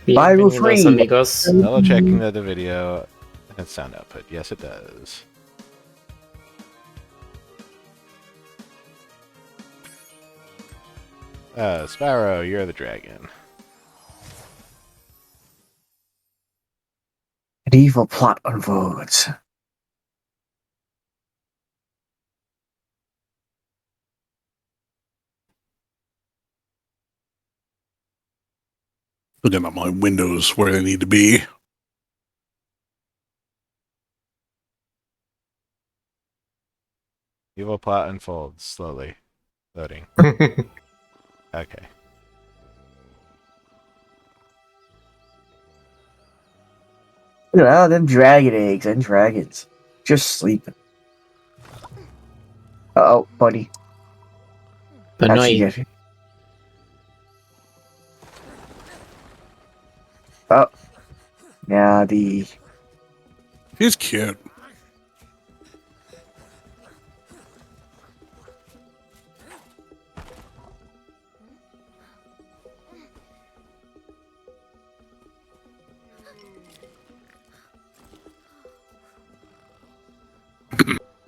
Bienvenidos, amigos. Double checking the video and sound output. Yes, it does. Spyro, you're the dragon. An evil plot unfolds. Looking at my windows where they need to be. Evil plot unfolds slowly. Loading. Okay. Look at all them dragon eggs and dragons. Just sleeping. Uh-oh, buddy. But How'd no, she get here? Oh. Now the... He's cute.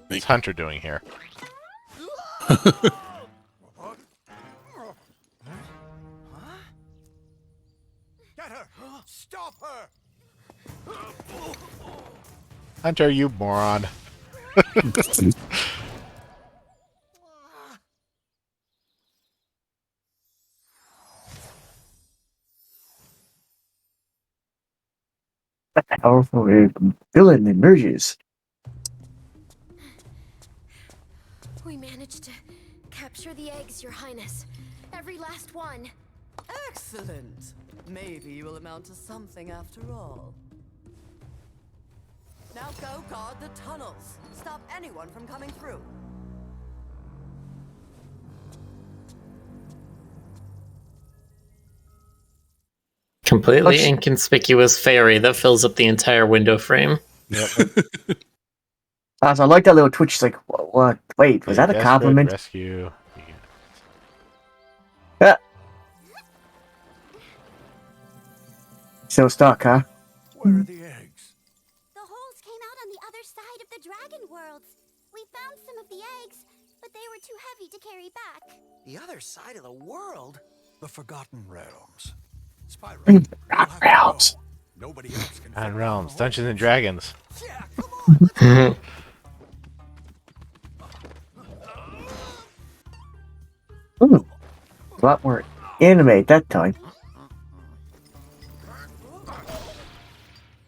What's Hunter doing here? Get her! Stop her! Hunter, you moron. A powerful villain emerges. We managed to capture the eggs, Your Highness. Every last one. Excellent. Maybe you will amount to something after all. Now go guard the tunnels. Stop anyone from coming through. completely inconspicuous fairy that fills up the entire window frame. Yep. So I like that little twitch. It's like, what? Wait, was that a compliment? Rescue. Still stuck, huh? Where are the eggs? The holes came out on the other side of the dragon worlds. We found some of the eggs, but they were too heavy to carry back. The other side of the world? The Forgotten Realms. Spyro, you'll have to Realms. go. Nobody else can. On Realms, Dungeons and Dragons. Yeah, come on. Let's go. Ooh. A lot more anime at that time.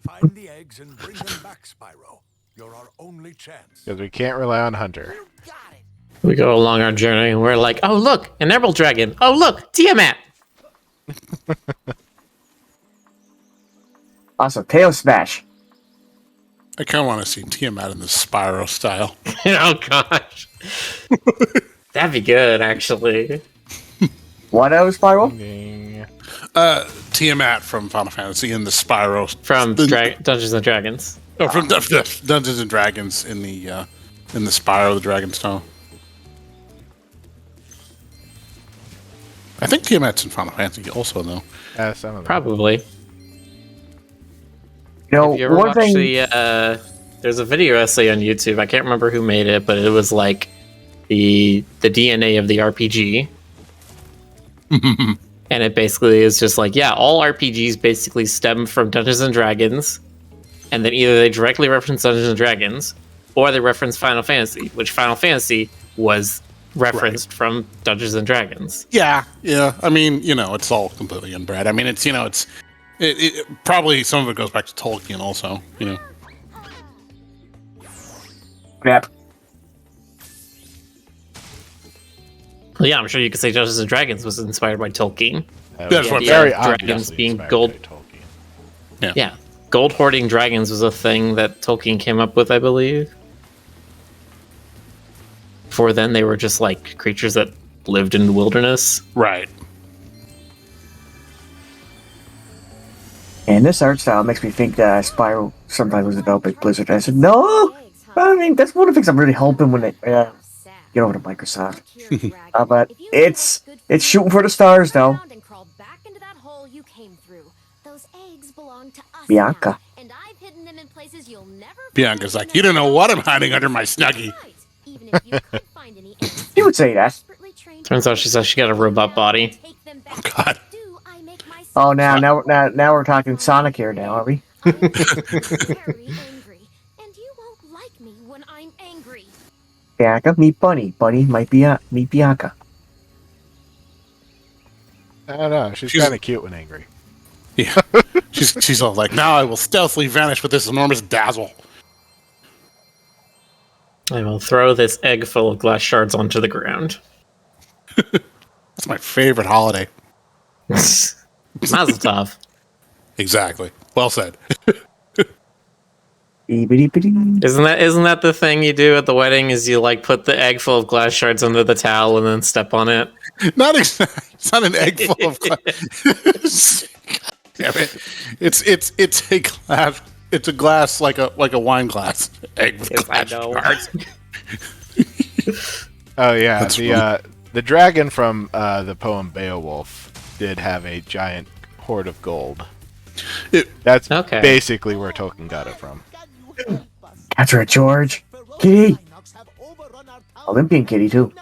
Find the eggs and bring them back, Spyro. You're our only chance. Because we can't rely on Hunter. You got it. We go along our journey and we're like, oh look, an emerald dragon. Oh look, Tiamat. Also, tail smash. I kind of want to see Tiamat in the Spyro style. Oh gosh. That'd be good, actually. What else, Spyro? Ding. Tiamat from Final Fantasy in the Spyro From Dungeons and Dragons. Oh, from Dungeons and Dragons in the Spyro the Dragon style. I think Tiamat's in Final Fantasy also, though. Some of them. Probably. You know, Have you ever one watched thing. there's a video essay on YouTube. I can't remember who made it, but it was like the DNA of the RPG. And it basically is just like, yeah, all RPGs basically stem from Dungeons and Dragons, and then either they directly reference Dungeons and Dragons, or they reference Final Fantasy, which Final Fantasy was referenced from Dungeons and Dragons. Yeah. I mean, it's all completely inbred. I mean, it's it probably some of it goes back to Tolkien also. Crap. Well, yeah, I'm sure you could say Dungeons and Dragons was inspired by Tolkien. That's what very dragons obviously being inspired gold. by Tolkien. Yeah, gold hoarding dragons was a thing that Tolkien came up with, I believe. Before then, they were just like creatures that lived in the wilderness. Right. And this art style makes me think that Spyro sometimes was developed by Blizzard. I said, no! I mean, that's one of the things I'm really hoping when they get over to Microsoft. But it's shooting for the stars, though. And crawled back into that hole you came through. Those eggs belong to us Bianca. now, and I've hidden them in places you'll never Bianca's find like, you don't know what I'm hiding under my That's snuggie. right. Even if you could find any eggs, You would say that. desperately trained Turns out she's actually got a robot body. take them back. Oh, God. Do I make myself Oh, now we're talking Sonic here now, are we? I'm very angry, and you won't like me when I'm angry. Bianca, meet Bunny. Bunny might be meet Bianca. I don't know. She's She's- kind of cute when angry. Yeah. She's all like, now I will stealthily vanish with this enormous dazzle. I will throw this egg full of glass shards onto the ground. That's my favorite holiday. Mazel tov. Exactly. Well said. Beep-a-dee-ba-dee. Isn't that the thing you do at the wedding? Is you like put the egg full of glass shards under the towel and then step on it? Not exactly. It's not an egg full of glass. Damn it. It's a glass. It's a glass like a wine glass. Egg with Yes, I glass know. shards. Oh yeah, That's funny. the dragon from the poem Beowulf did have a giant hoard of gold. That's Okay. basically where Tolkien got it from. Catcher it, George. Kitty. Olympian kitty, too.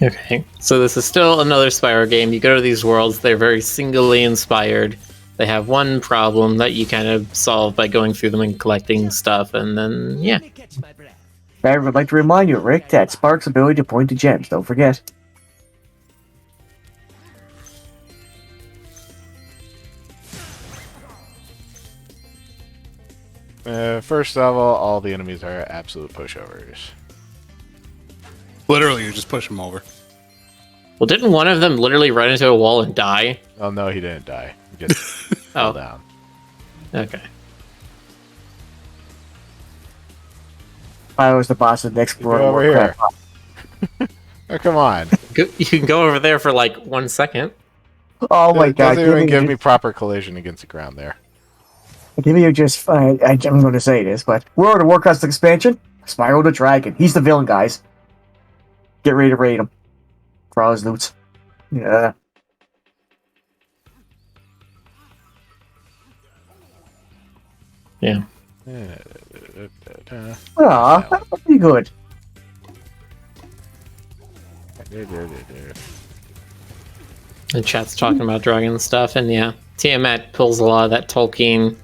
Okay, so this is still another Spyro game. You go to these worlds, they're very singly inspired. They have one problem that you kind of solve by going through them and collecting stuff, and then, yeah. I would like to remind you, Rick, that Spark's ability to point to gems. Don't forget. First level, all the enemies are absolute pushovers. Literally, you just push them over. Well, didn't one of them literally run into a wall and die? Oh no, he didn't die. He just fell Oh, down. okay. I was the boss of the next Go over here. Warcraft. Oh come on! You can go over there for like 1 second. Oh my It god. doesn't even give me proper collision against the ground there. Give me just. I'm going to say this, but World of Warcraft's expansion, Spyro the Dragon. He's the villain, guys. Get ready to raid him for all his loots. Yeah. Yeah. Aw, that would be good. The chat's talking about dragon stuff, and yeah, Tiamat pulls a lot of that Tolkien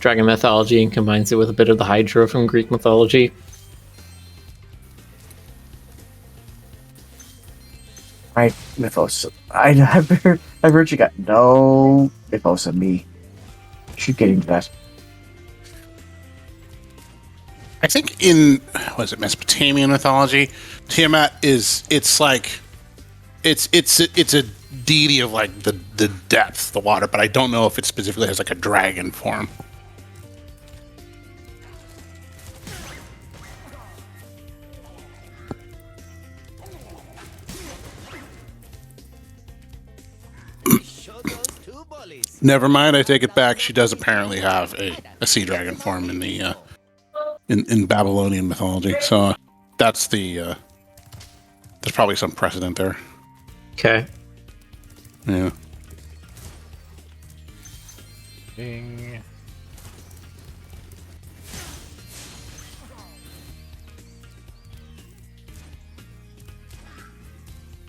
dragon mythology and combines it with a bit of the Hydra from Greek mythology. My mythos. I've heard you got no mythos of me. Should get into that. I think in Mesopotamian mythology, Tiamat it's a deity of like the depth, the water, but I don't know if it specifically has like a dragon form. Never mind, I take it back. She does apparently have a sea dragon form in the in Babylonian mythology. So that's there's probably some precedent there. Okay. Yeah. Ding.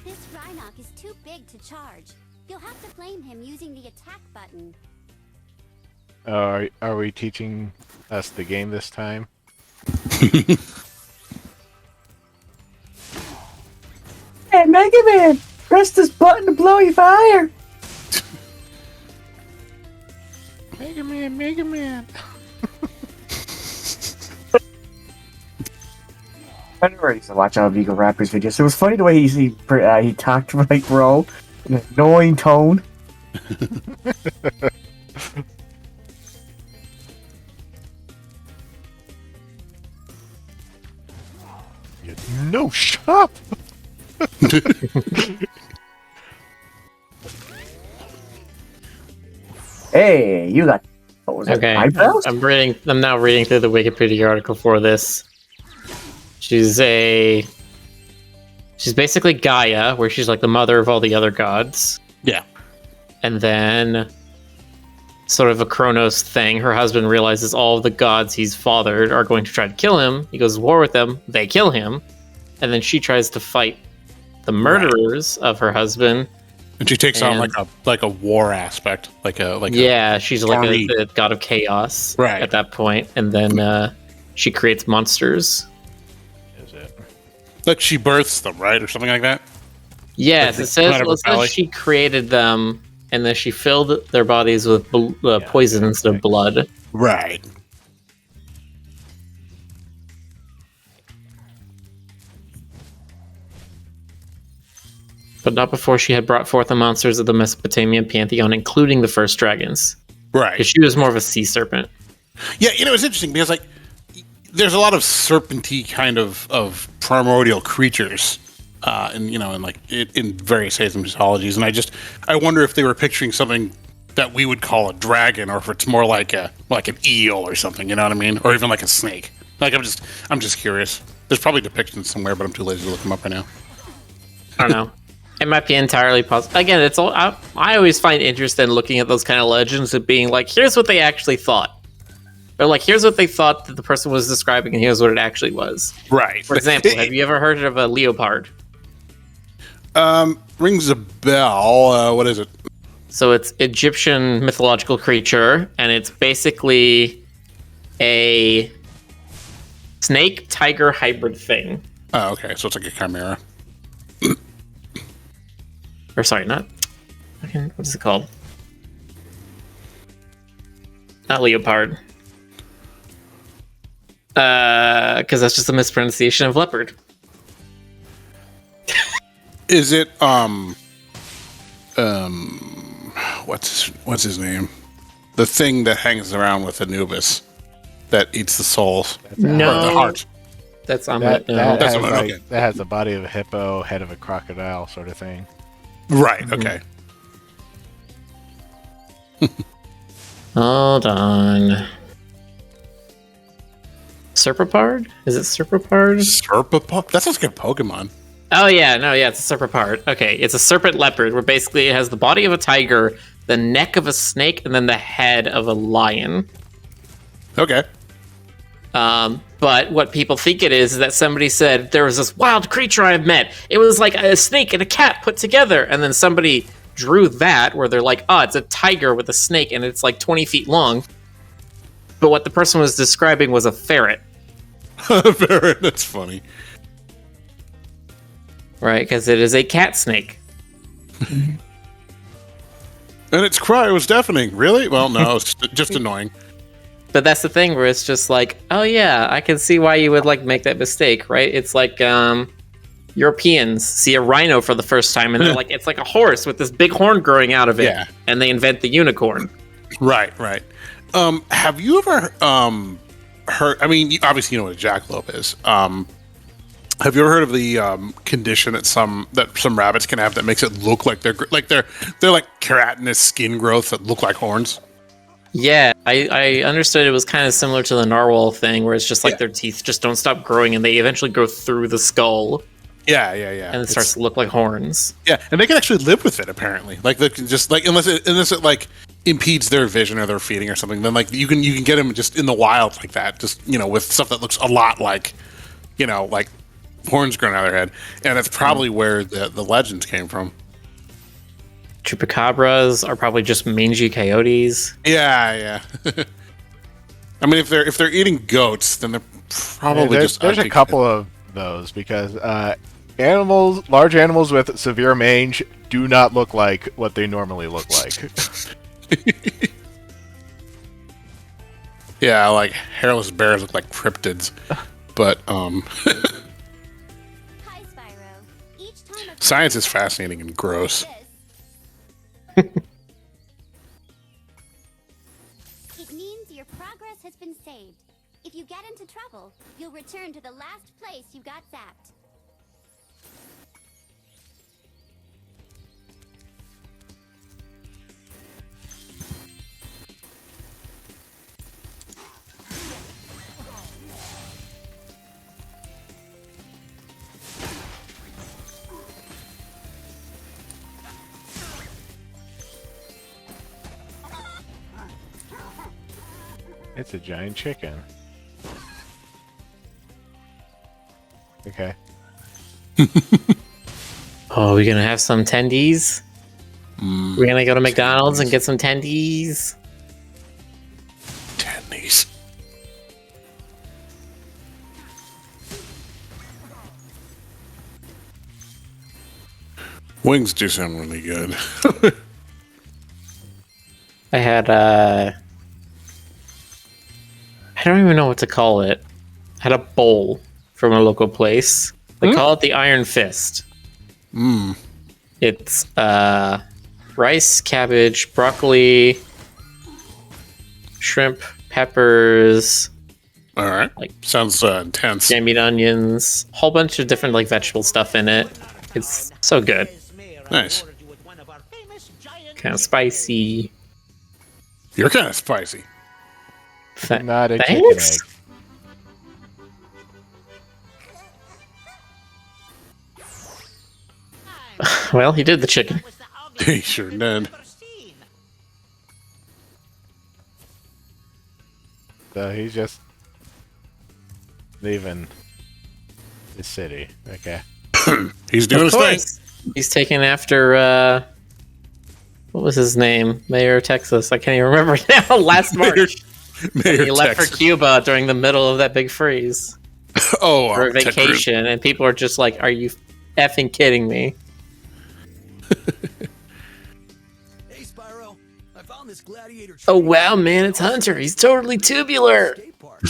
This Rhinoc is too big to charge. You'll have to flame him using the attack button. Are we teaching us the game this time? Hey, Mega Man! Press this button to blow you fire! Mega Man, Mega Man. I never used to watch all Vigo Rappers videos. It was funny the way he talked like bro, in an annoying tone. No, shut up! Hey, you got What was it? Okay, Eyebrows? I'm reading. I'm now reading through the Wikipedia article for this. She's basically Gaia, where she's like the mother of all the other gods, Yeah. and then sort of a Kronos thing. Her husband realizes all of the gods he's fathered are going to try to kill him. He goes to war with them. They kill him, and then she tries to fight the murderers of her husband. And she takes on And- like a war aspect, Yeah, she's like army. the god of chaos Right. at that point, and then she creates monsters. Is it? like she births them, right, or something like that. Yes, Like it says, out of well, her it says belly? she created them, and then she filled their bodies with poison instead of blood. Right. But not before she had brought forth the monsters of the Mesopotamian pantheon, including the first dragons. Right. Because she was more of a sea serpent. Yeah, it's interesting because like there's a lot of serpenty kind of primordial creatures, in various Asian mythologies, and I wonder if they were picturing something that we would call a dragon, or if it's more like an eel or something. You know what I mean? Or even like a snake. Like I'm just curious. There's probably depictions somewhere, but I'm too lazy to look them up right now. I don't know. It might be entirely possible. Again, it's all. I always find interest in looking at those kind of legends and being like, here's what they actually thought. Or like, here's what they thought that the person was describing, and here's what it actually was. Right. For example, have you ever heard of a leopard? Rings a bell. What is it? So it's Egyptian mythological creature, and it's basically a snake tiger hybrid thing. Oh, okay. So it's like a chimera. Or sorry, not. What is it called? Not leopard. Because that's just a mispronunciation of leopard. Is it what's his name? The thing that hangs around with Anubis that eats the souls. No. Or the heart. That's on That, no. that, That's has what- like, okay. that has the body of a hippo, head of a crocodile, sort of thing. Right, okay. Hold on. Serpapard? Is it Serpapard? Serpapard? That sounds like a Pokemon. Oh yeah, no, yeah, it's a Serpapard. Okay, it's a serpent leopard where basically it has the body of a tiger, the neck of a snake, and then the head of a lion. Okay. But what people think it is that somebody said, there was this wild creature I met. It was like a snake and a cat put together. And then somebody drew that where they're like, oh, it's a tiger with a snake and it's like 20 feet long. But what the person was describing was a ferret. Ferret, that's funny. Right, because it is a cat snake. And its cry was deafening. Really? Well, no, it's just annoying. But that's the thing where it's just like, oh yeah, I can see why you would like make that mistake, right? It's like Europeans see a rhino for the first time and they're like, it's like a horse with this big horn growing out of it. Yeah. And they invent the unicorn. Right. Have you ever heard? I mean, obviously you know what a jackalope is. Have you ever heard of the condition that some rabbits can have that makes it look like they're like keratinous skin growth that look like horns? Yeah, I understood it was kind of similar to the narwhal thing, where it's just like Yeah. their teeth just don't stop growing, and they eventually grow through the skull, Yeah. and it starts to look like horns. Yeah, and they can actually live with it apparently. Like they can just like unless it like impedes their vision or their feeding or something, then like you can get them just in the wild like that, just with stuff that looks a lot like like horns growing out of their head, and that's probably where the legends came from. Chupacabras are probably just mangy coyotes. Yeah. I mean, if they're eating goats, then they're probably there's a untaken. couple of those because large animals with severe mange do not look like what they normally look like. Yeah, like hairless bears look like cryptids, but Hi, Spyro. Each time a science is fascinating and gross. this, it means your progress has been saved. If you get into trouble, you'll return to the last place you got zapped. It's a giant chicken. Okay. Oh, we're gonna have some tendies. We're gonna go to McDonald's and tendies. get some tendies. Tendies. Wings do sound really good. I had I don't even know what to call it. I had a bowl from a local place. They call it the Iron Fist. Mmm. It's rice, cabbage, broccoli, shrimp, peppers, All right. Like- Sounds intense. jammed onions, a whole bunch of different like vegetable stuff in it. It's so good. Nice. Kind of spicy. You're kind of spicy. Not a Thanks. chicken egg. Well, he did the chicken. He sure did. So he's just leaving the city. Okay. He's doing Of his thing. course. He's taking after what was his name? Mayor of Texas. I can't even remember now. Last March. Mayor He left for Texas. Cuba during the middle of that big freeze Oh, for a Ted Cruz. vacation, and people are just like, "Are you effing kidding me?" Hey, Spyro, I found this gladiator. Oh training wow, camp man, at it's the Hunter. He's totally tubular. skate park.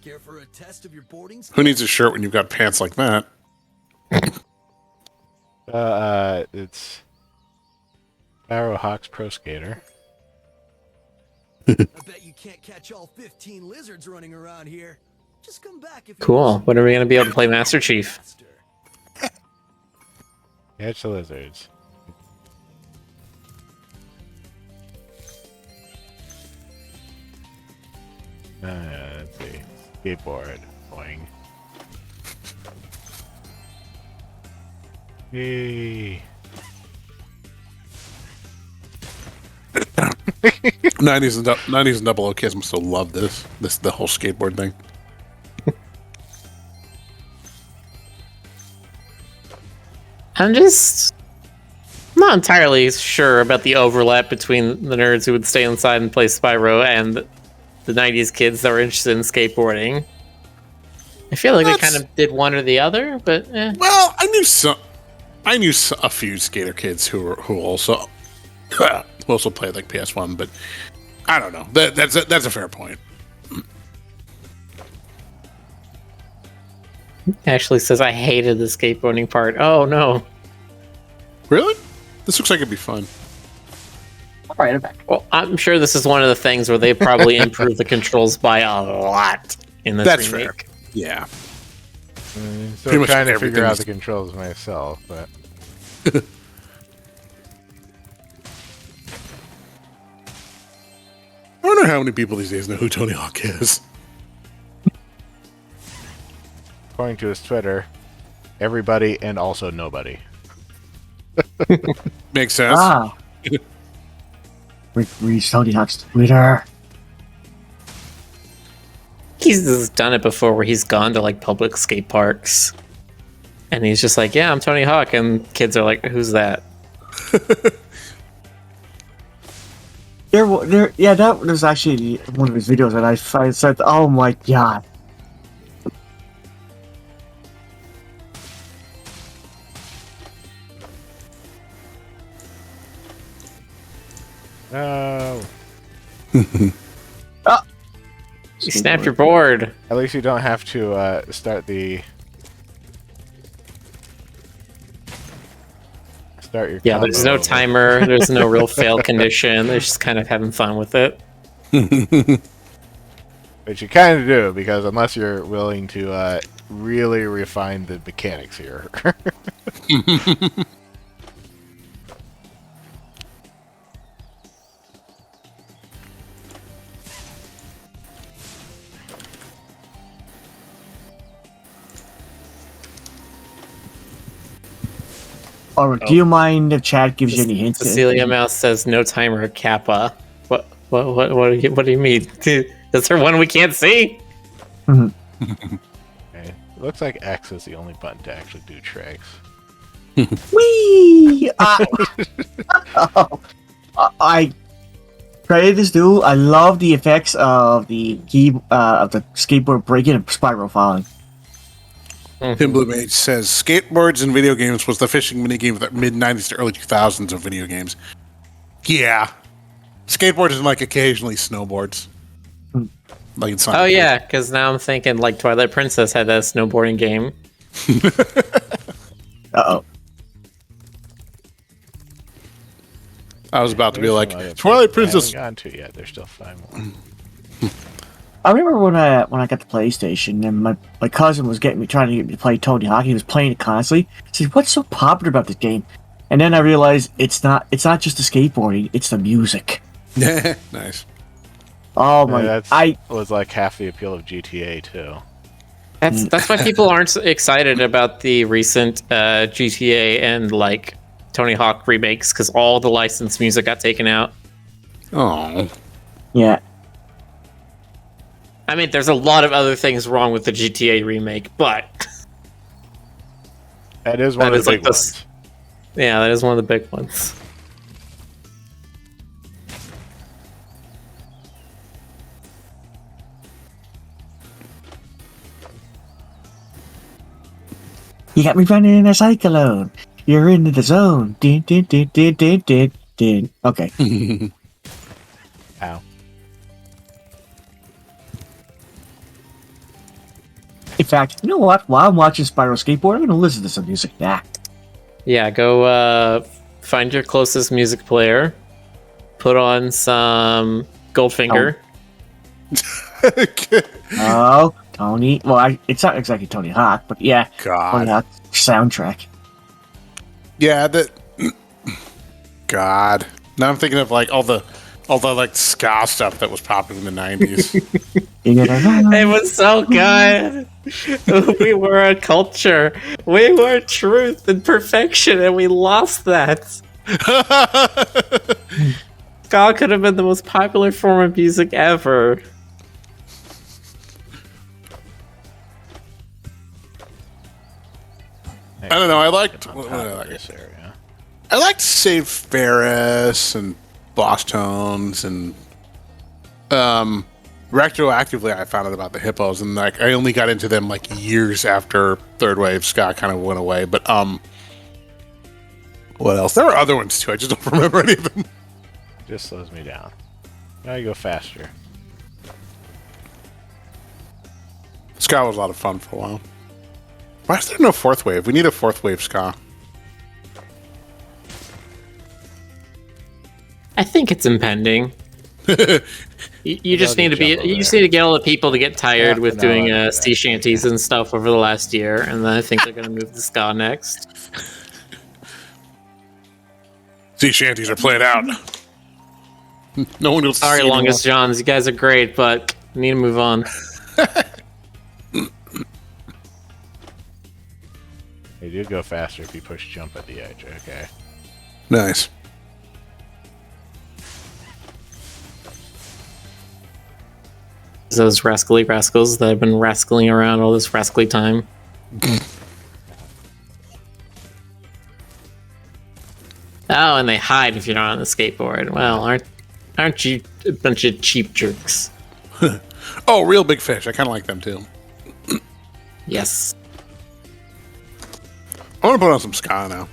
Care for a test of your boarding Who needs a shirt when you've got pants like that? It's Spyro Hawks Pro Skater. I bet you can't catch all 15 lizards running around here. Just come back if you Cool. want When are we gonna be able to play Master Chief? faster. Catch the lizards. Let's see. Skateboard. Boing. Yay. 90s and double O kids must have loved this the whole skateboard thing. I'm just not entirely sure about the overlap between the nerds who would stay inside and play Spyro and the 90s kids that were interested in skateboarding. I feel like they That's- kind of did one or the other, but Well, I knew a few skater kids who also played like PS1, but I don't know. That's a fair point. actually says I hated the skateboarding part. Oh no. Really? This looks like it'd be fun. All right, I'm back. Well, I'm sure this is one of the things where they probably improved the controls by a lot in this That's remake. fair. Yeah. Still Pretty much trying to everything figure out is- the controls myself, but I wonder how many people these days know who Tony Hawk is. according to his Twitter, everybody and also nobody. Makes sense. Ah. Reach Tony Hawk's Twitter. He's done it before where he's gone to like public skate parks and he's just like, yeah, I'm Tony Hawk, and kids are like, who's that? Yeah, that was actually one of his videos that I said, oh my god. No. You snapped your board. At least you don't have to start your Yeah, there's no combo. timer. There's no real fail condition. They're just kind of having fun with it. Which you kind of do, because unless you're willing to really refine the mechanics here. Or do you mind if Chad gives you any hints? Cecilia Mouse says no timer Kappa. What do you mean? Is there one we can't see? Mhm. Okay. Looks like X is the only button to actually do tricks. Whee! I credit is due. I love the effects of the skateboard breaking and spiral falling. Timblue Mage says skateboards in video games was the fishing minigame of the mid 90s to early 2000s of video games. Yeah. Skateboards and like occasionally snowboards. Like it's Oh yeah, because now I'm thinking like Twilight Princess had that snowboarding game. Uh-oh. I was about to be There's like, some other Twilight things I Princess. haven't gotten to yet. There's still 5 more. I remember when I got the PlayStation and my cousin was trying to get me to play Tony Hawk. He was playing it constantly. I said, "What's so popular about this game?" And then I realized it's not just the skateboarding; it's the music. Nice. Oh my! That was like half the appeal of GTA too. That's why people aren't excited about the recent GTA and like Tony Hawk remakes, because all the licensed music got taken out. Oh. Yeah. I mean, there's a lot of other things wrong with the GTA remake, but That is one That of is the like big the ones. yeah, that is one of the big ones. You got me running in a cyclone. You're into the zone. Din, din, din, din, din, din, din. Okay. Ow. In fact, you know what? While I'm watching Spyro Skateboard, I'm going to listen to some music. Yeah. Yeah, go find your closest music player, put on some Goldfinger. Oh, Tony. Well, it's not exactly Tony Hawk, but yeah. God. Tony Hawk soundtrack. Yeah, that. God. Now I'm thinking of like all the like ska stuff that was popular in the 90s. It was so good. We were a culture. We were truth and perfection, and we lost that. Ska could have been the most popular form of music ever. I don't know. I liked On what top did I of like? this area. I liked Save Ferris and Boss Tones and retroactively I found out about the hippos, and like I only got into them like years after third wave ska kind of went away. But what else? There were other ones too. I just don't remember any of them. Just slows me down. Now you go faster. Ska was a lot of fun for a while. Why is there no fourth wave? We need a fourth wave ska. I think it's impending. You just need to be. jump over You just there. need to get all the people to get tired Yeah, with no, doing I do sea that. shanties and stuff over the last year, and then I think they're going to move to ska next. Sea shanties are played out. No one else. Sorry, Longest Johns, you guys are great, but need to move on. They do go faster if you push jump at the edge. Okay. Nice. Those rascally rascals that have been rascaling around all this rascally time. Oh, and they hide if you're not on the skateboard. Well, aren't you a bunch of cheap jerks? Oh, real big fish. I kind of like them too. Yes. I want to put on some ska now.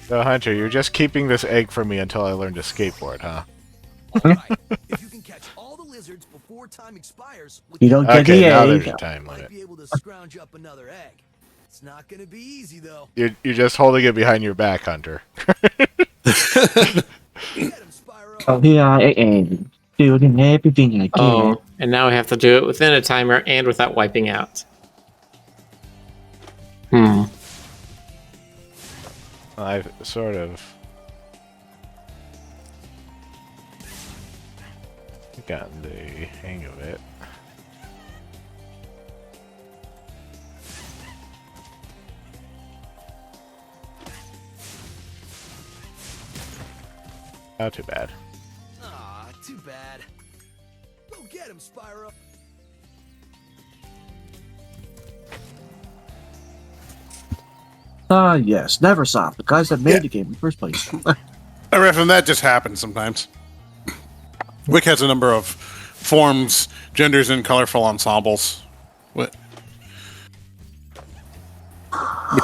So Hunter, you're just keeping this egg from me until I learn to skateboard, huh? Alright, if you can catch all the lizards before time expires, with You don't get Okay, the now egg. there's a time might limit. be able to scrounge up another egg. It's not gonna be easy though. You're just holding it behind your back, Hunter. Get him, Spyro. Oh, here I am, doing everything I can. Oh, and now we have to do it within a timer and without wiping out. I've sort of gotten the hang of it. Oh, too bad. Aw, too bad. Go get him, Spyro. Yes, Neversoft, the guys that made the game in the first place. I reckon that just happens sometimes. Wick has a number of forms, genders, and colorful ensembles, which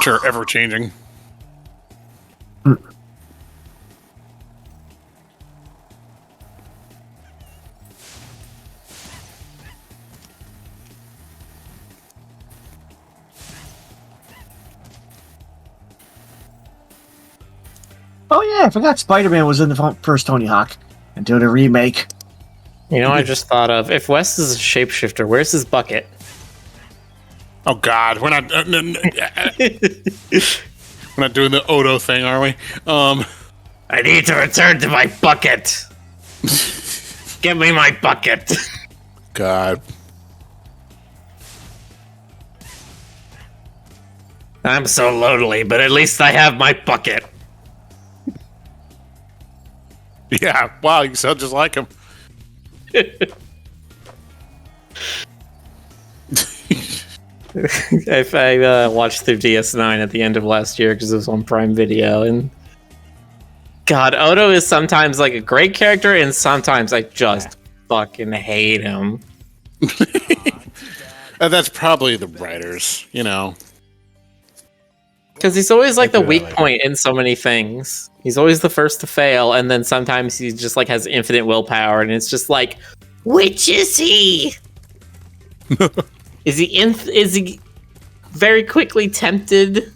are ever changing. Oh yeah, I forgot Spider-Man was in the first Tony Hawk until the remake. You know, I just thought of if Wes is a shapeshifter, where's his bucket? Oh God, we're not we're not doing the Odo thing, are we? I need to return to my bucket. Give me my bucket. God, I'm so lonely, but at least I have my bucket. yeah. Wow, you sound just like him. I watched through DS9 at the end of last year because it was on Prime Video, and God, Odo is sometimes like a great character, and sometimes I just fucking hate him. That's probably the writers, you know. Because he's always like the do that weak later. point in so many things. He's always the first to fail, and then sometimes he just like has infinite willpower, and it's just like, which is he? Is he very quickly tempted?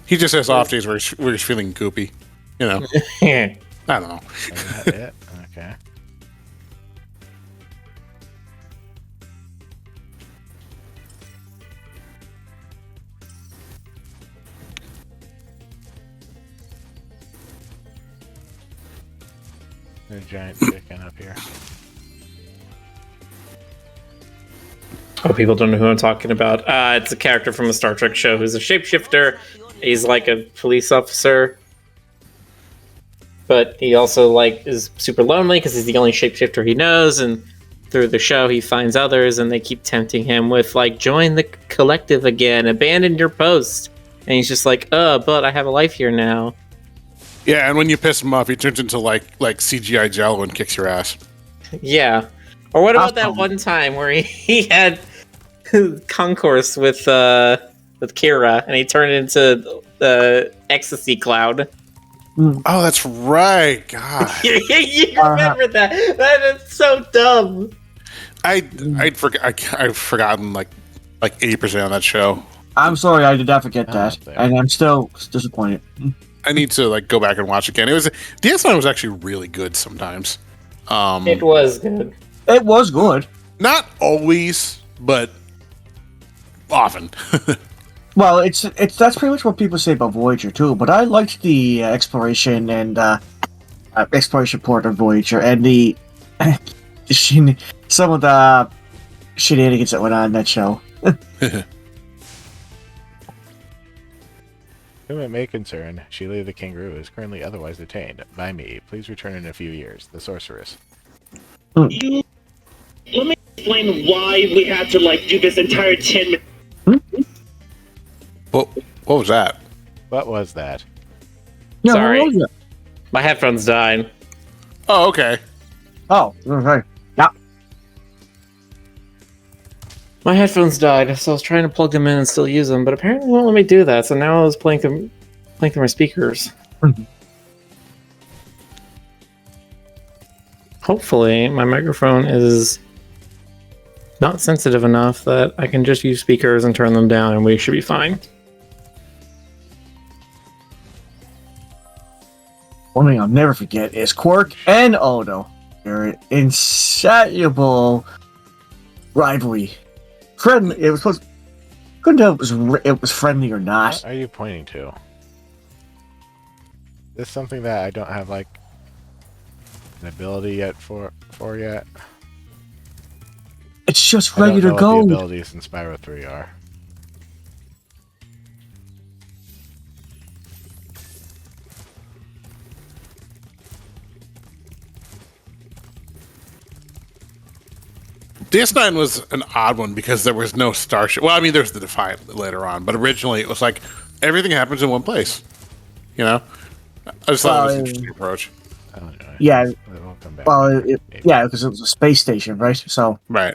He just has off days where he's feeling goopy, you know. I don't know. Is that it? Okay. There's a giant chicken up here. Oh, people don't know who I'm talking about. It's a character from a Star Trek show who's a shapeshifter. He's like a police officer, but he also like is super lonely because he's the only shapeshifter he knows. And through the show, he finds others, and they keep tempting him with like, join the collective again, abandon your post. And he's just like, but I have a life here now. Yeah, and when you piss him off, he turns into like CGI Jello and kicks your ass. Yeah. Or what about that Awesome. one time where he had concourse with Kira, and he turned into the ecstasy cloud? Oh, that's right. God, You remember that? That is so dumb. I've forgotten like 80% of that show. I'm sorry, I did not forget that, there. and I'm still disappointed. I need to like go back and watch again. It was DS9 was actually really good sometimes. It was good. It was good. Not always, but often. Well, it's that's pretty much what people say about Voyager too. But I liked the exploration and exploration port of Voyager and the some of the shenanigans that went on in that show. Whom it may concern, Sheila the kangaroo is currently otherwise detained by me. Please return in a few years. The sorceress. Let me explain why we had to like do this entire 10 minutes. What was that? What was that? Yeah, Sorry. what was it? My headphones died. Oh, okay. Oh, okay. Yeah. My headphones died, so I was trying to plug them in and still use them, but apparently it won't let me do that. So now I was playing through my speakers. Hopefully, my microphone is not sensitive enough that I can just use speakers and turn them down, and we should be fine. One thing I'll never forget is Quark and Odo. Their insatiable rivalry. Friendly. It was supposed. Couldn't tell if it was friendly or not. What are you pointing to? Is this something that I don't have like an ability yet for yet? It's just I don't regular know what gold. the abilities in Spyro 3 are. DS9 was an odd one because there was no starship. Well, I mean, there's the Defiant later on, but originally it was like everything happens in one place. You know, I just thought it was an interesting approach. I don't know. Yeah. It won't come back Well, later, maybe. yeah, because it was a space station, right? So, Right.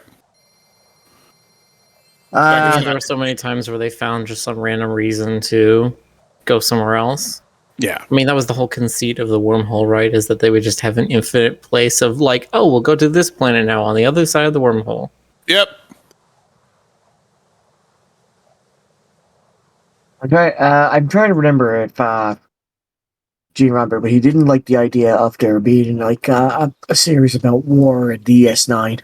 There were so many times where they found just some random reason to go somewhere else. Yeah. I mean, that was the whole conceit of the wormhole, right? Is that they would just have an infinite place of like, oh, we'll go to this planet now on the other side of the wormhole. Yep. okay, I'm trying to remember if Gene Roddenberry, but he didn't like the idea of there being like a series about war in DS9.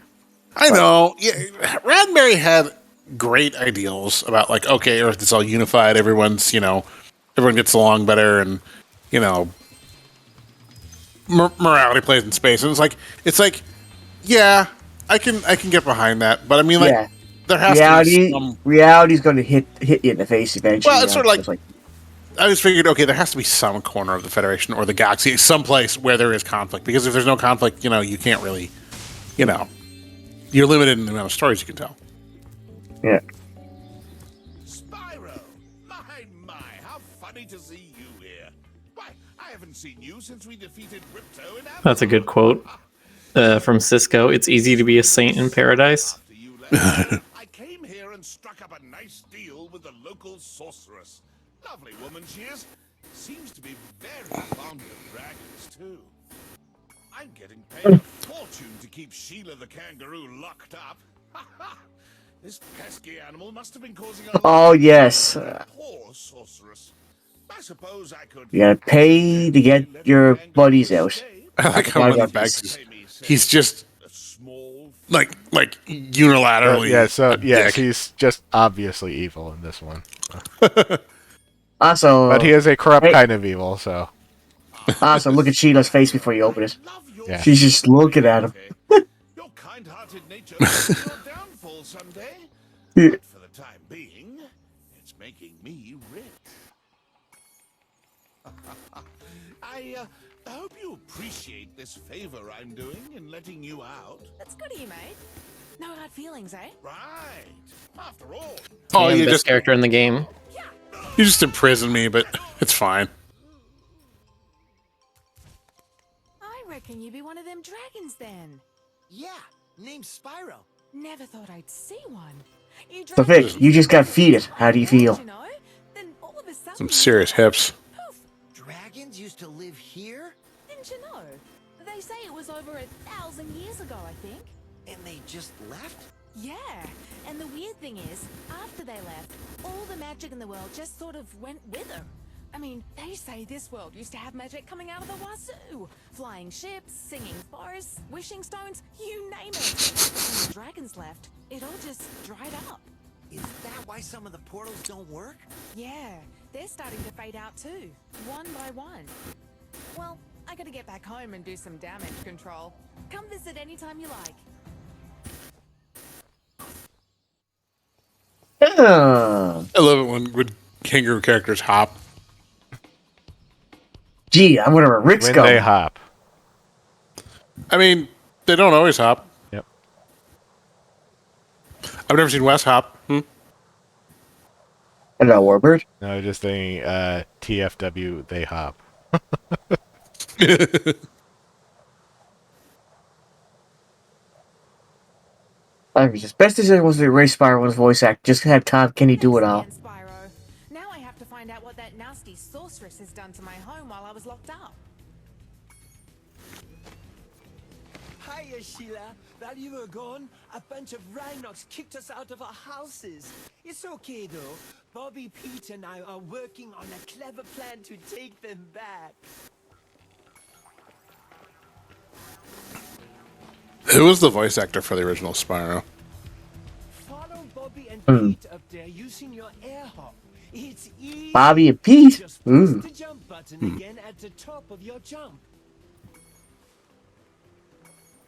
I know. Yeah, Roddenberry had great ideals about like, okay, Earth is all unified. Everyone's, everyone gets along better, and morality plays in space. And it's like, yeah, I can get behind that. But I mean, like, Yeah. there has to be some. Reality's going to hit you in the face eventually. Well, it's sort of like I just figured, okay, there has to be some corner of the Federation or the galaxy, someplace where there is conflict. Because if there's no conflict, you can't really, you're limited in the amount of stories you can tell. Yeah. Spyro! My, how funny to see you here. Why, I haven't seen you since we defeated Ripto in That's a good quote from Cisco. It's easy to be a saint in paradise. I came here and struck up a nice deal with the local sorceress. Lovely woman she is. Seems to be very fond of dragons, too. I'm getting paid a fortune to keep Sheila the kangaroo locked up. This pesky animal must have been causing a Oh, yes. poor sorceress. I suppose I could. You gotta pay to get your buddies out. I like how one of the bags he's just like unilaterally. Yeah, so yes, dick. he's just obviously evil in this one. Also, But he is a corrupt kind of evil, so also look at Sheila's face before you open it. yeah. She's just looking at him. Your kind-hearted nature will be your downfall someday. But for the time being, it's making me rich. I hope you appreciate this favor I'm doing in letting you out. That's good of you, mate. No hard feelings, eh? Right. After all. Oh, And you best just character in the game. imprisoned me, but it's fine. I reckon you be one of them dragons then. Yeah, name's Spyro. Never thought I'd see one. You So Vic, you just got feeded. How do you feel? You know? Then all of a sudden, Some serious hips. poof, Dragons used to live here, didn't you know? They say it was over 1,000 years ago, I think. and they just left? Yeah, and the weird thing is, after they left, all the magic in the world just sort of went with them. I mean, they say this world used to have magic coming out of the wazoo. Flying ships, singing forests, wishing stones, you name it. When the dragons left, it all just dried up. Is that why some of the portals don't work? Yeah, they're starting to fade out too, one by one. Well, I gotta get back home and do some damage control. Come visit anytime you like. Oh, I love it when kangaroo characters hop. gee, I wonder where Rick's When going. they hop. I mean, they don't always hop. Yep. I've never seen Wes hop. Hello, Warbird. No, just saying TFW, they hop. As best as it was to erase Spyro's voice act, just have Todd Kenny do it all. Thanks again, Spyro. Now I have to find out what that nasty sorceress has done to my home while I was locked up. Hiya, Sheila. While you were gone, a bunch of Rhinox kicked us out of our houses. It's okay, though. Bobby, Pete, and I are working on a clever plan to take them back. Who was the voice actor for the original Spyro? Follow Bobby and Pete up there using your air hop. It's easy. Bobby and Pete? Just press the jump button again at the top of your jump.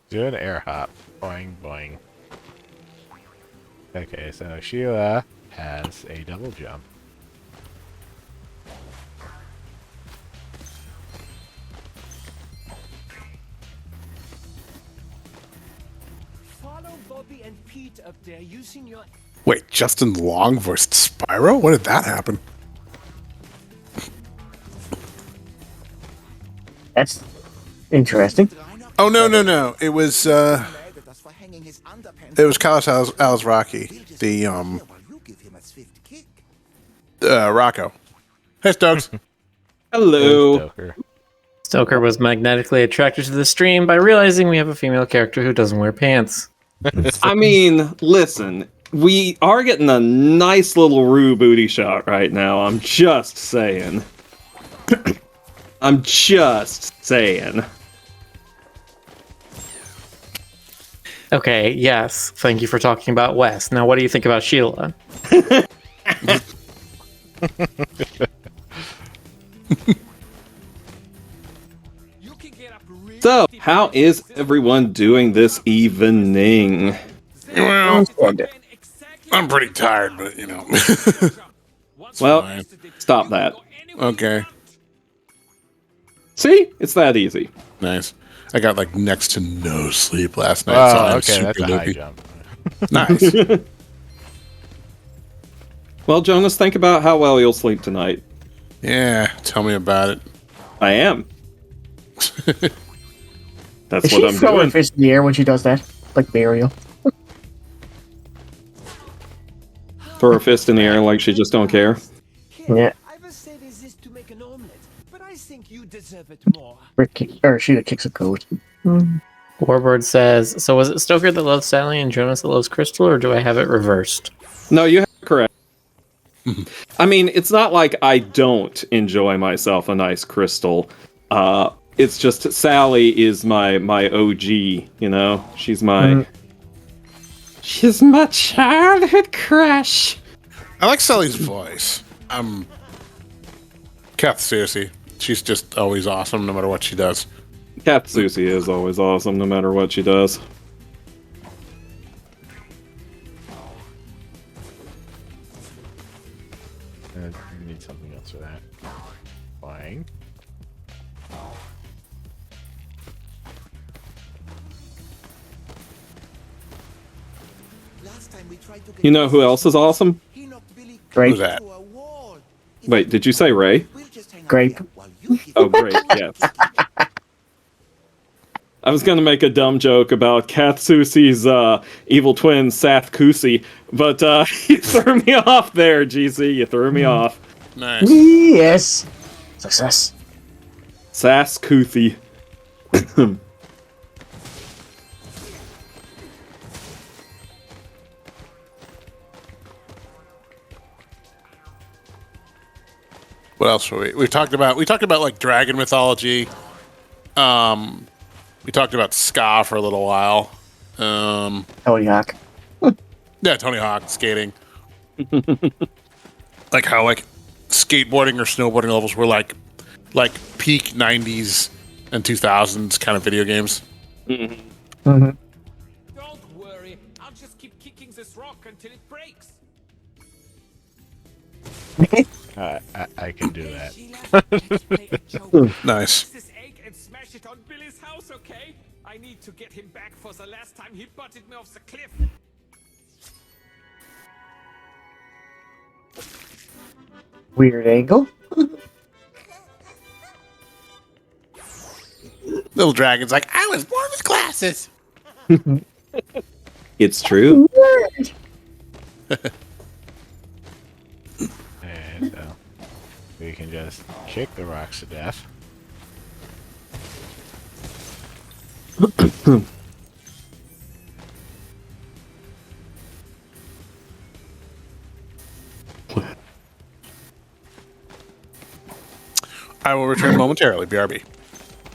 Do an air hop. Boing, boing. Okay, so Sheila has a double jump. Follow Hello, Bobby and Pete up there using your... Wait, Justin Long voiced Spyro? When did that happen? That's interesting. Oh no! It was Carlos Alazraki, the Rocco. Hey, Stokes. Hello. Stoker was magnetically attracted to the stream by realizing we have a female character who doesn't wear pants. I mean, listen, we are getting a nice little Rue booty shot right now. I'm just saying. I'm just saying. Okay, yes. Thank you for talking about Wes. Now, what do you think about Sheila? So, how is everyone doing this evening? Well, I'm pretty tired, but you know. Well, fine. stop that. Okay. See? It's that easy. Nice. I got like next to no sleep last night, so I'm okay, super that's a high loopy. jump. Nice. Well, Jonas, think about how well you'll sleep tonight. Yeah, tell me about it. I am. That's Is what she I'm throwing doing. fist in the air when she does that? Like Mario. Throw her fist in the air like she just don't care. Yeah. I was saying is this to make an omelet, but I think you deserve it more. Sheila kicks a goat. Warbird says, so was it Stoker that loves Sally and Jonas that loves Crystal, or do I have it reversed? No, you have it correct. I mean, it's not like I don't enjoy myself a nice crystal. It's just Sally is my OG, you know? She's my childhood crush. I like Sully's voice. Kath, seriously, she's just always awesome no matter what she does. Cat Susie is always awesome no matter what she does. You need something else for that. Fine. You know who else is awesome? Grape. Who's that? Wait, did you say Ray? Grape. Oh, great, yes. I was gonna make a dumb joke about Katsusi's evil twin, Sath Kusi, but you threw me off there, GC. You threw me off. Nice. Yes. Success. Sass Kuthi. What else were we? We talked about like dragon mythology. We talked about ska for a little while. Tony Hawk. Yeah, Tony Hawk skating. Like how like skateboarding or snowboarding levels were like peak 90s and 2000s kind of video games. Don't worry, I'll just keep kicking this rock until it breaks. I can do that. Let's play a joke. Nice. This egg and smash it on Billy's house, okay? I need to get him back for the last time he butted me off the cliff. Weird angle. Little dragon's like, I was born with glasses. It's true. Weird. And so we can just kick the rocks to death. I will return momentarily. BRB.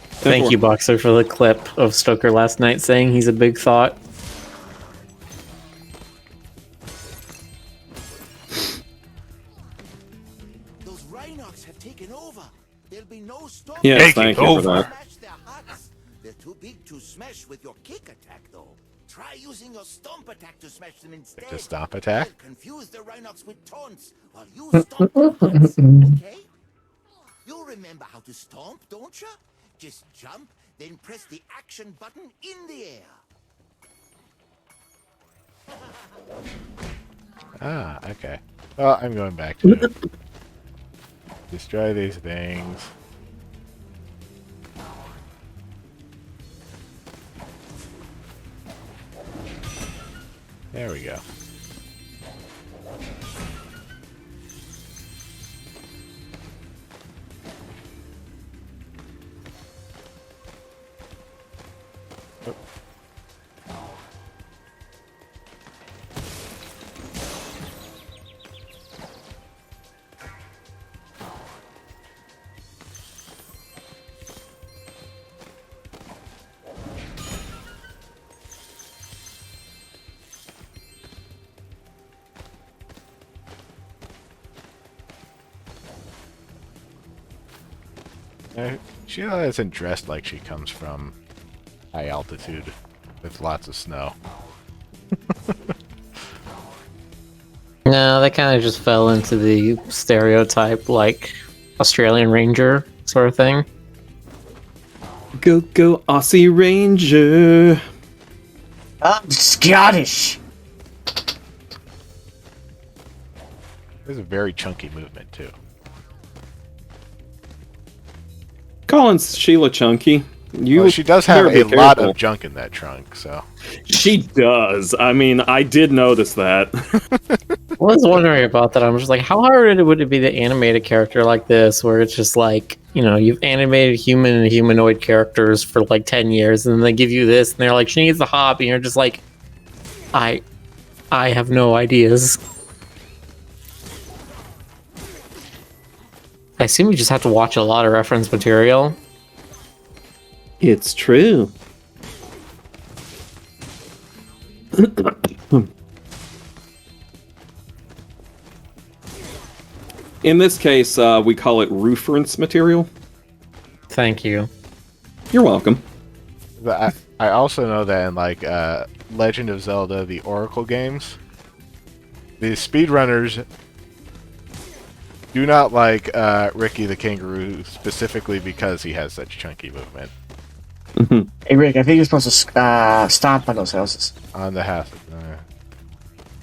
Thank you, Boxer, for the clip of Stoker last night saying he's a big thought. Those Rhinox have taken over. There'll be no stop. Yes, thank you for that. Smash their huts. They're too big to smash with your kick attack, though. Try using your stomp attack to smash them instead. The stomp attack? They'll confuse the Rhinox with taunts while you stomp their huts, okay? You remember how to stomp, don't you? Just jump, then press the action button in the air. Ah, okay. Well, I'm going back to destroy these things. There we go. Sheila isn't dressed like she comes from high altitude with lots of snow. No, they kind of just fell into the stereotype, like, Australian Ranger sort of thing. Go, go, Aussie Ranger. I'm Scottish. There's a very chunky movement, too. Calling Sheila chunky. Well, she does have a lot of junk in that trunk, so... She does. I mean, I did notice that. I was wondering about that. I'm just like, how hard would it be to animate a character like this, where it's just like, you know, you've animated human and humanoid characters for like 10 years, and then they give you this, and they're like, she needs a hobby, and you're just like, I have no ideas. I assume you just have to watch a lot of reference material. It's true. In this case, we call it reference material. Thank you. You're welcome. But I also know that in, like, Legend of Zelda, the Oracle games, the speedrunners do not like Ricky the Kangaroo specifically because he has such chunky movement. Hey, Rick, I think you're supposed to stomp on those houses. On the house.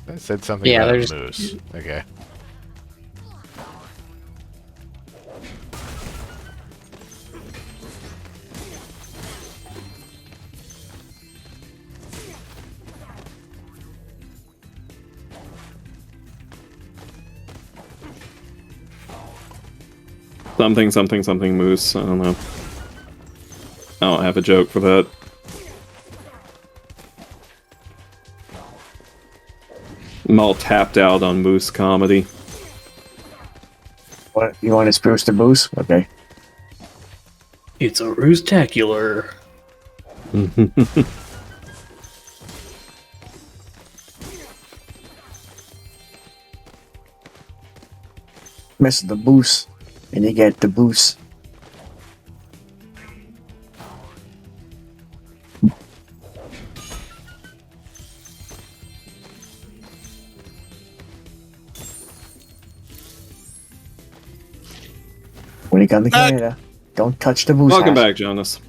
I said something Yeah, about they're a just... moose. Okay. Something, something, something moose. I don't know. I don't have a joke for that. I'm all tapped out on moose comedy. What? You want to spruce the moose? Okay. It's a roostacular. Mess with the moose, and you get the moose. When you come to Canada, don't touch the moose. Welcome hat. back, Jonas.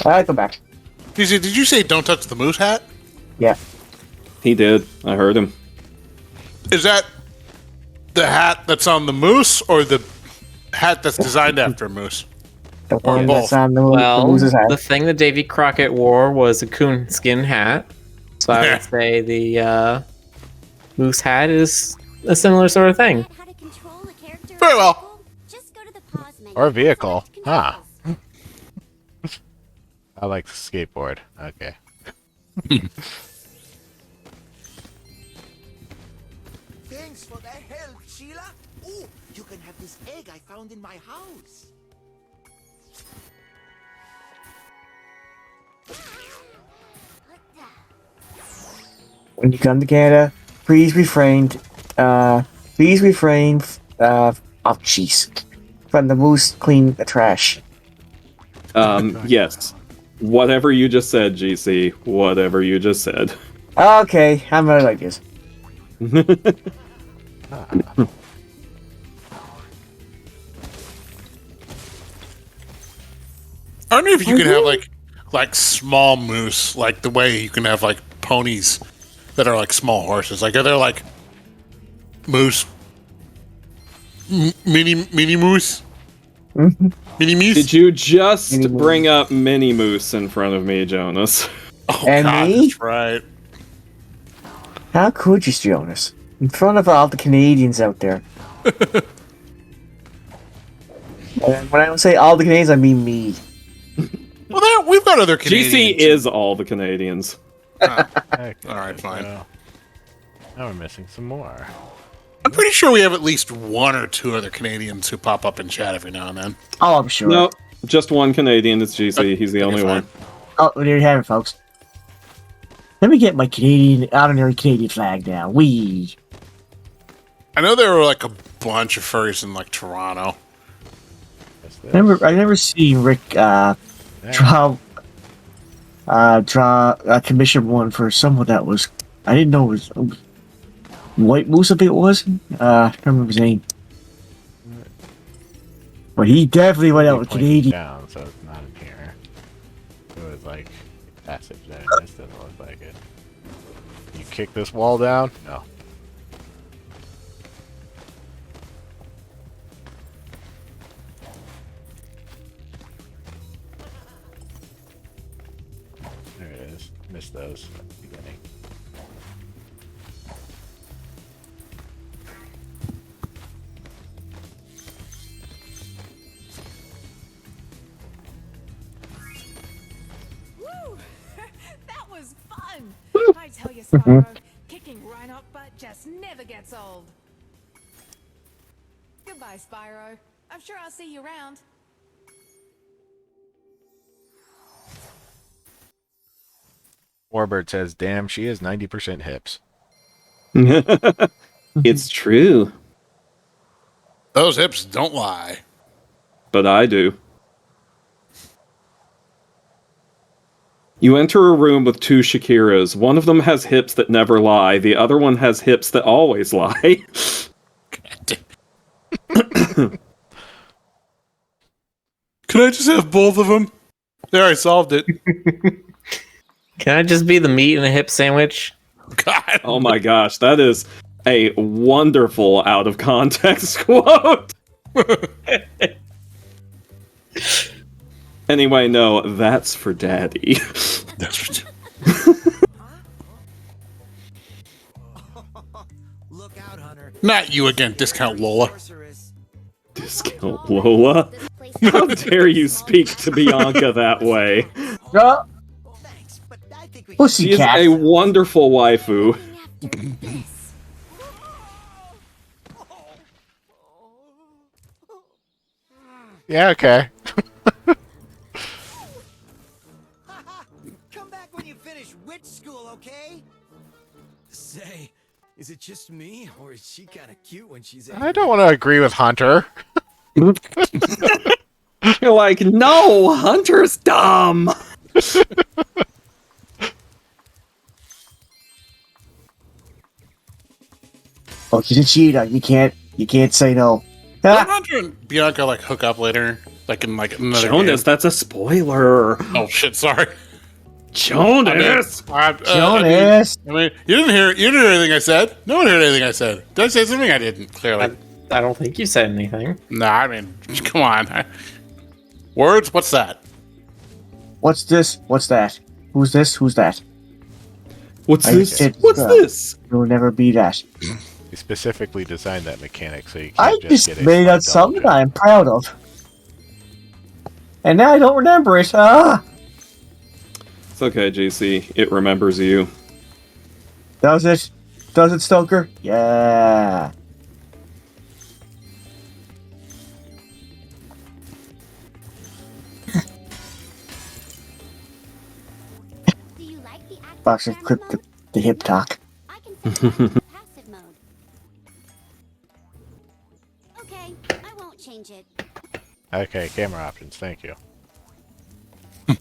Alright, come back. Did you say don't touch the moose hat? Yeah. He did. I heard him. Is that the hat that's on the moose, or the hat that's designed after a moose? The one both. that's on the Well, moose's hat. the thing that Davy Crockett wore was a coon skin hat. So I would say the moose hat is a similar sort of thing. Very well. Or vehicle. Huh. I like the skateboard. Okay. Thanks for the help, Sheila. Oh, you can have this egg I found in my house. When you come to Canada, please refrain. Oh, jeez. From the moose, clean the trash. Yes. Whatever you just said, GC. Whatever you just said. Okay, I'm out of ideas. I wonder if you can have like small moose, like the way you can have like ponies that are like small horses. Like, are they like moose? Mini moose? Mini moose? Did you just Mini moose. bring up Mini Moose in front of me, Jonas? Oh, And God, me? that's right. How could you, Jonas? In front of all the Canadians out there. And when I say all the Canadians, I mean me. Well, we've got other Canadians. GC is all the Canadians. Okay, All right, fine. so now we're missing some more. I'm pretty sure we have at least one or two other Canadians who pop up in chat every now and then. Oh, I'm sure. No, just one Canadian. It's GC. He's the Okay, only fine. one. Oh, there you have it, folks. Let me get my honorary Canadian flag now. Wee. I know there were like a bunch of furries in like Toronto. What's this? I never seen Rick Yeah. draw commission one for someone that was. I didn't know it was White Moose. I think it was. I can't remember his name. But he definitely went out with Pointing Canadian. down, so it's not in here. It was like passage there. This doesn't look like it. You kick this wall down? No. There it is. Missed those at the beginning. Woo! That was fun! I tell you, Spyro, kicking Rhinoc butt just never gets old. Goodbye, Spyro. I'm sure I'll see you around. Warbird says, damn, she is 90% hips. It's true, Those hips don't lie. but I do. You enter a room with two Shakiras. One of them has hips that never lie. The other one has hips that always lie. Can I just have both of them? There, I solved it. Can I just be the meat in a hip sandwich? God. Oh my gosh, that is a wonderful out of context quote. Anyway, no, that's for Daddy. That's what Look out, Hunter. Not you again, discount Lola. Sorceress. Discount Lola. How dare you speak to Bianca that way? Oh, Thanks, but I think we She pussy is cat. a wonderful waifu. Yeah, okay. Come back when you finish witch school, okay? Say, is it just me, or is she kind of cute when she's I don't want to agree with Hunter. You're like, no, Hunter's dumb. Oh, she's a cheater. You can't say no. Don't Ah, Hunter and Bianca like hook up later? Like in like another Jonas, game? that's a spoiler. Oh shit, sorry. Jonas. Jonas. I mean, you didn't hear anything I said. No one heard anything I said. Did I say something? I didn't. Clearly. I don't think you said anything. Nah, I mean, come on. Words? What's that? What's this? What's that? Who's this? Who's that? What's I this? said, What's this? You'll never be that. He specifically designed that mechanic so you can't I just just get made out something I'm proud of. And now I don't remember it. Ah! It's okay, JC. It remembers you. Does it? Does it, Stoker? Yeah. Do you like the active Boxer camera clip mode? the hip talk. I can set it to passive mode. Okay, I won't change it. Okay, camera options, thank you.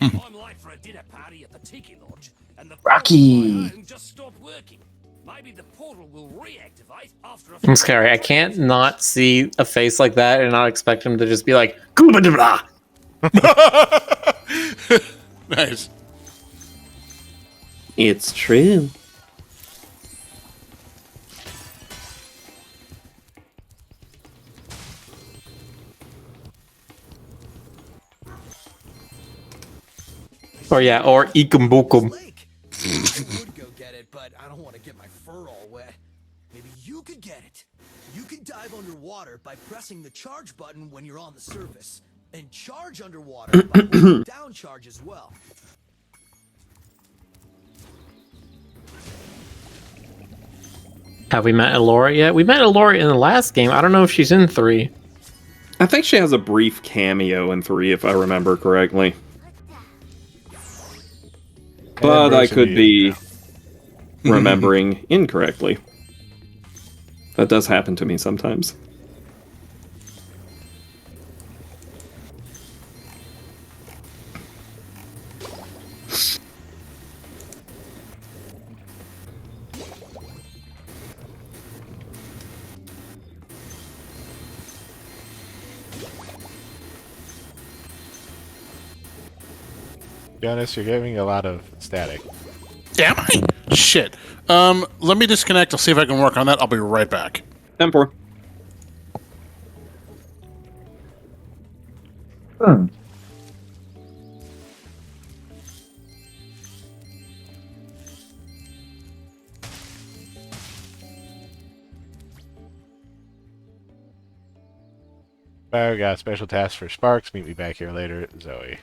I'm late for a dinner party at the Tiki Lodge, and the Rocky. phone just stopped working. Maybe the portal will reactivate after a I'm sorry, I can't not see a face like that and not expect him to just be like, "Goobadabla." Nice. It's true. Or yeah, or Ikumbukum. Lake. I would go get it, but I don't want to get my fur all wet. Maybe you could get it. You can dive underwater by pressing the charge button when you're on the surface, and charge underwater by holding down charge as well. Have we met Elora yet? We met Elora in the last game. I don't know if she's in 3. I think she has a brief cameo in 3, if I remember correctly. But I could be remembering incorrectly. That does happen to me sometimes. Jonas, you're giving a lot of static. Am I? Shit. Let me disconnect. I'll see if I can work on that. I'll be right back. M4. I got a special task for Sparks. Meet me back here later, Zoe.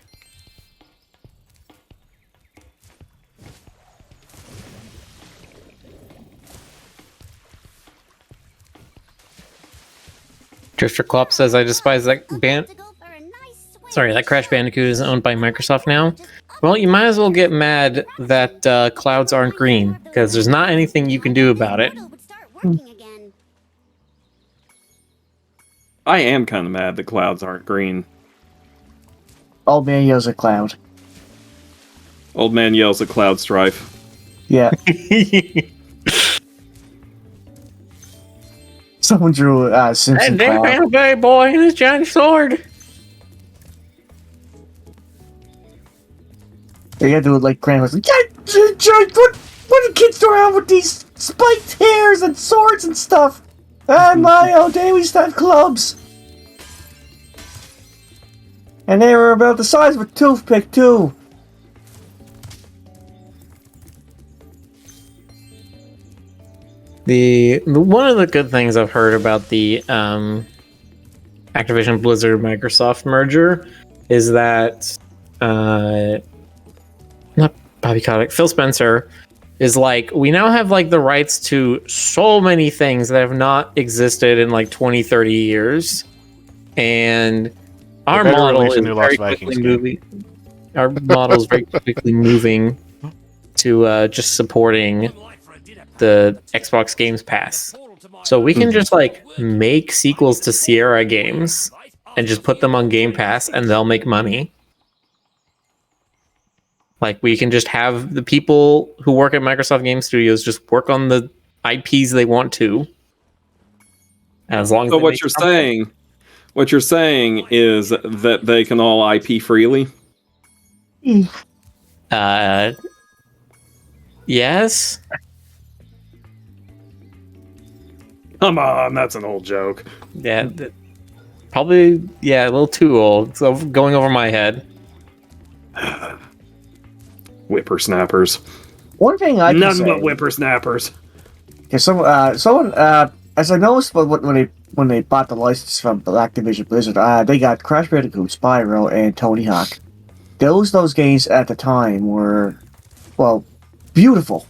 Drifter Clop says, I despise that that Crash Bandicoot is owned by Microsoft now. Well, you might as well get mad that clouds aren't green, because there's not anything you can do about it. I am kind of mad the clouds aren't green. Old man yells at cloud. Old man yells at Cloud Strife. Yeah. Someone drew Simpson That Cloud. Blueberry boy and his giant sword. They had to do it like Grandma was like, what do kids go around with these spiked hairs and swords and stuff? And my old day we used to have clubs. And they were about the size of a toothpick, too. The one of the good things I've heard about the Activision Blizzard Microsoft merger is that not Bobby Kotick, Phil Spencer is like, we now have like the rights to so many things that have not existed in like 20-30 years, and our model is very quickly moving. Our model is very quickly moving to just supporting the Xbox Games Pass. So we can just like make sequels to Sierra games and just put them on Game Pass and they'll make money. Like we can just have the people who work at Microsoft Game Studios just work on the IPs they want to. As long as so what you're saying is that they can all IP freely? Yes. Come on, that's an old joke. Yeah, probably, a little too old. So going over my head. Whippersnappers. One thing I can None say, but whippersnappers. Okay, someone, as I noticed when they bought the license from Activision Blizzard, they got Crash Bandicoot, Spyro, and Tony Hawk. Those games at the time were, well, beautiful.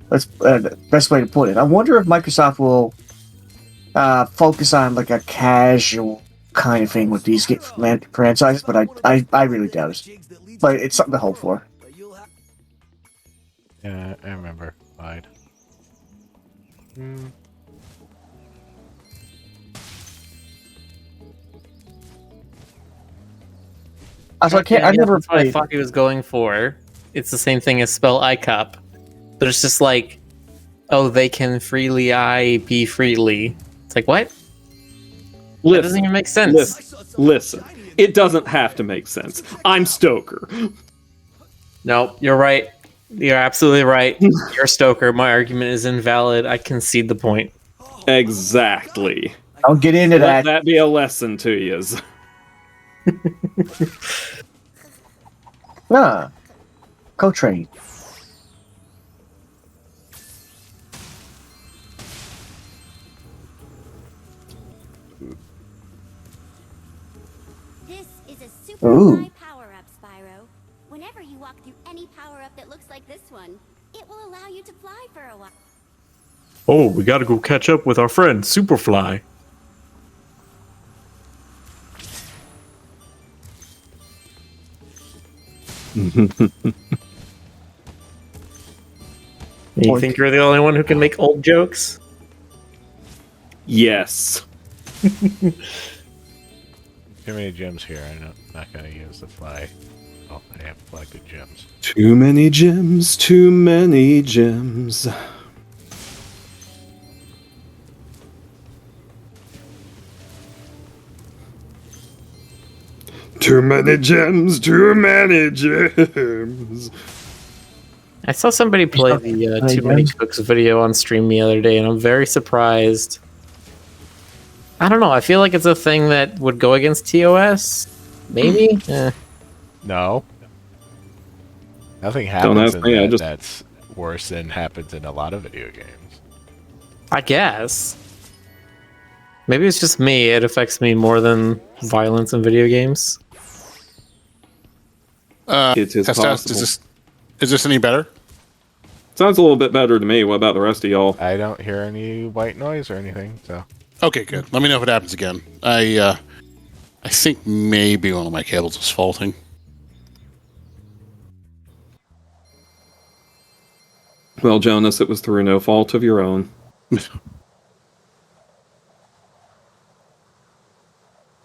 That's the best way to put it. I wonder if Microsoft will focus on like a casual kind of thing with these franchises, but I really doubt it. But it's something to hope for. Yeah, I remember. Lied. Also, I never that's what I played. thought he was going for. It's the same thing as spell ICOP, but it's just like, oh, they can freely IP freely. It's like, what? That doesn't even make sense. Listen. It doesn't have to make sense. I'm Stoker. No, you're right. You're absolutely right. You're Stoker. My argument is invalid. I concede the point. Exactly. I'll get into Let that. that be a lesson to you. Nah. Co-train. This is a super Ooh. high power-up, Spyro. Whenever you walk through any power-up that looks like this one, it will allow you to fly for a while. Oh, we gotta go catch up with our friend Superfly. You think you're the only one who can make old jokes? Yes. Too many gems here. I'm not going to use the fly. Oh, I have collected gems. Too many gems, too many gems. Too many gems, too many gems. I saw somebody play the Too Many Cooks video on stream the other day, and I'm very surprised. I don't know. I feel like it's a thing that would go against TOS. Maybe? No. Nothing happens ask in me, that that's worse than happens in a lot of video games. I guess. Maybe it's just me. It affects me more than violence in video games. It is possible. Is this any better? Sounds a little bit better to me. What about the rest of y'all? I don't hear any white noise or anything, so. Okay, good. Let me know if it happens again. I think maybe one of my cables is faulting. Well, Jonas, it was through no fault of your own.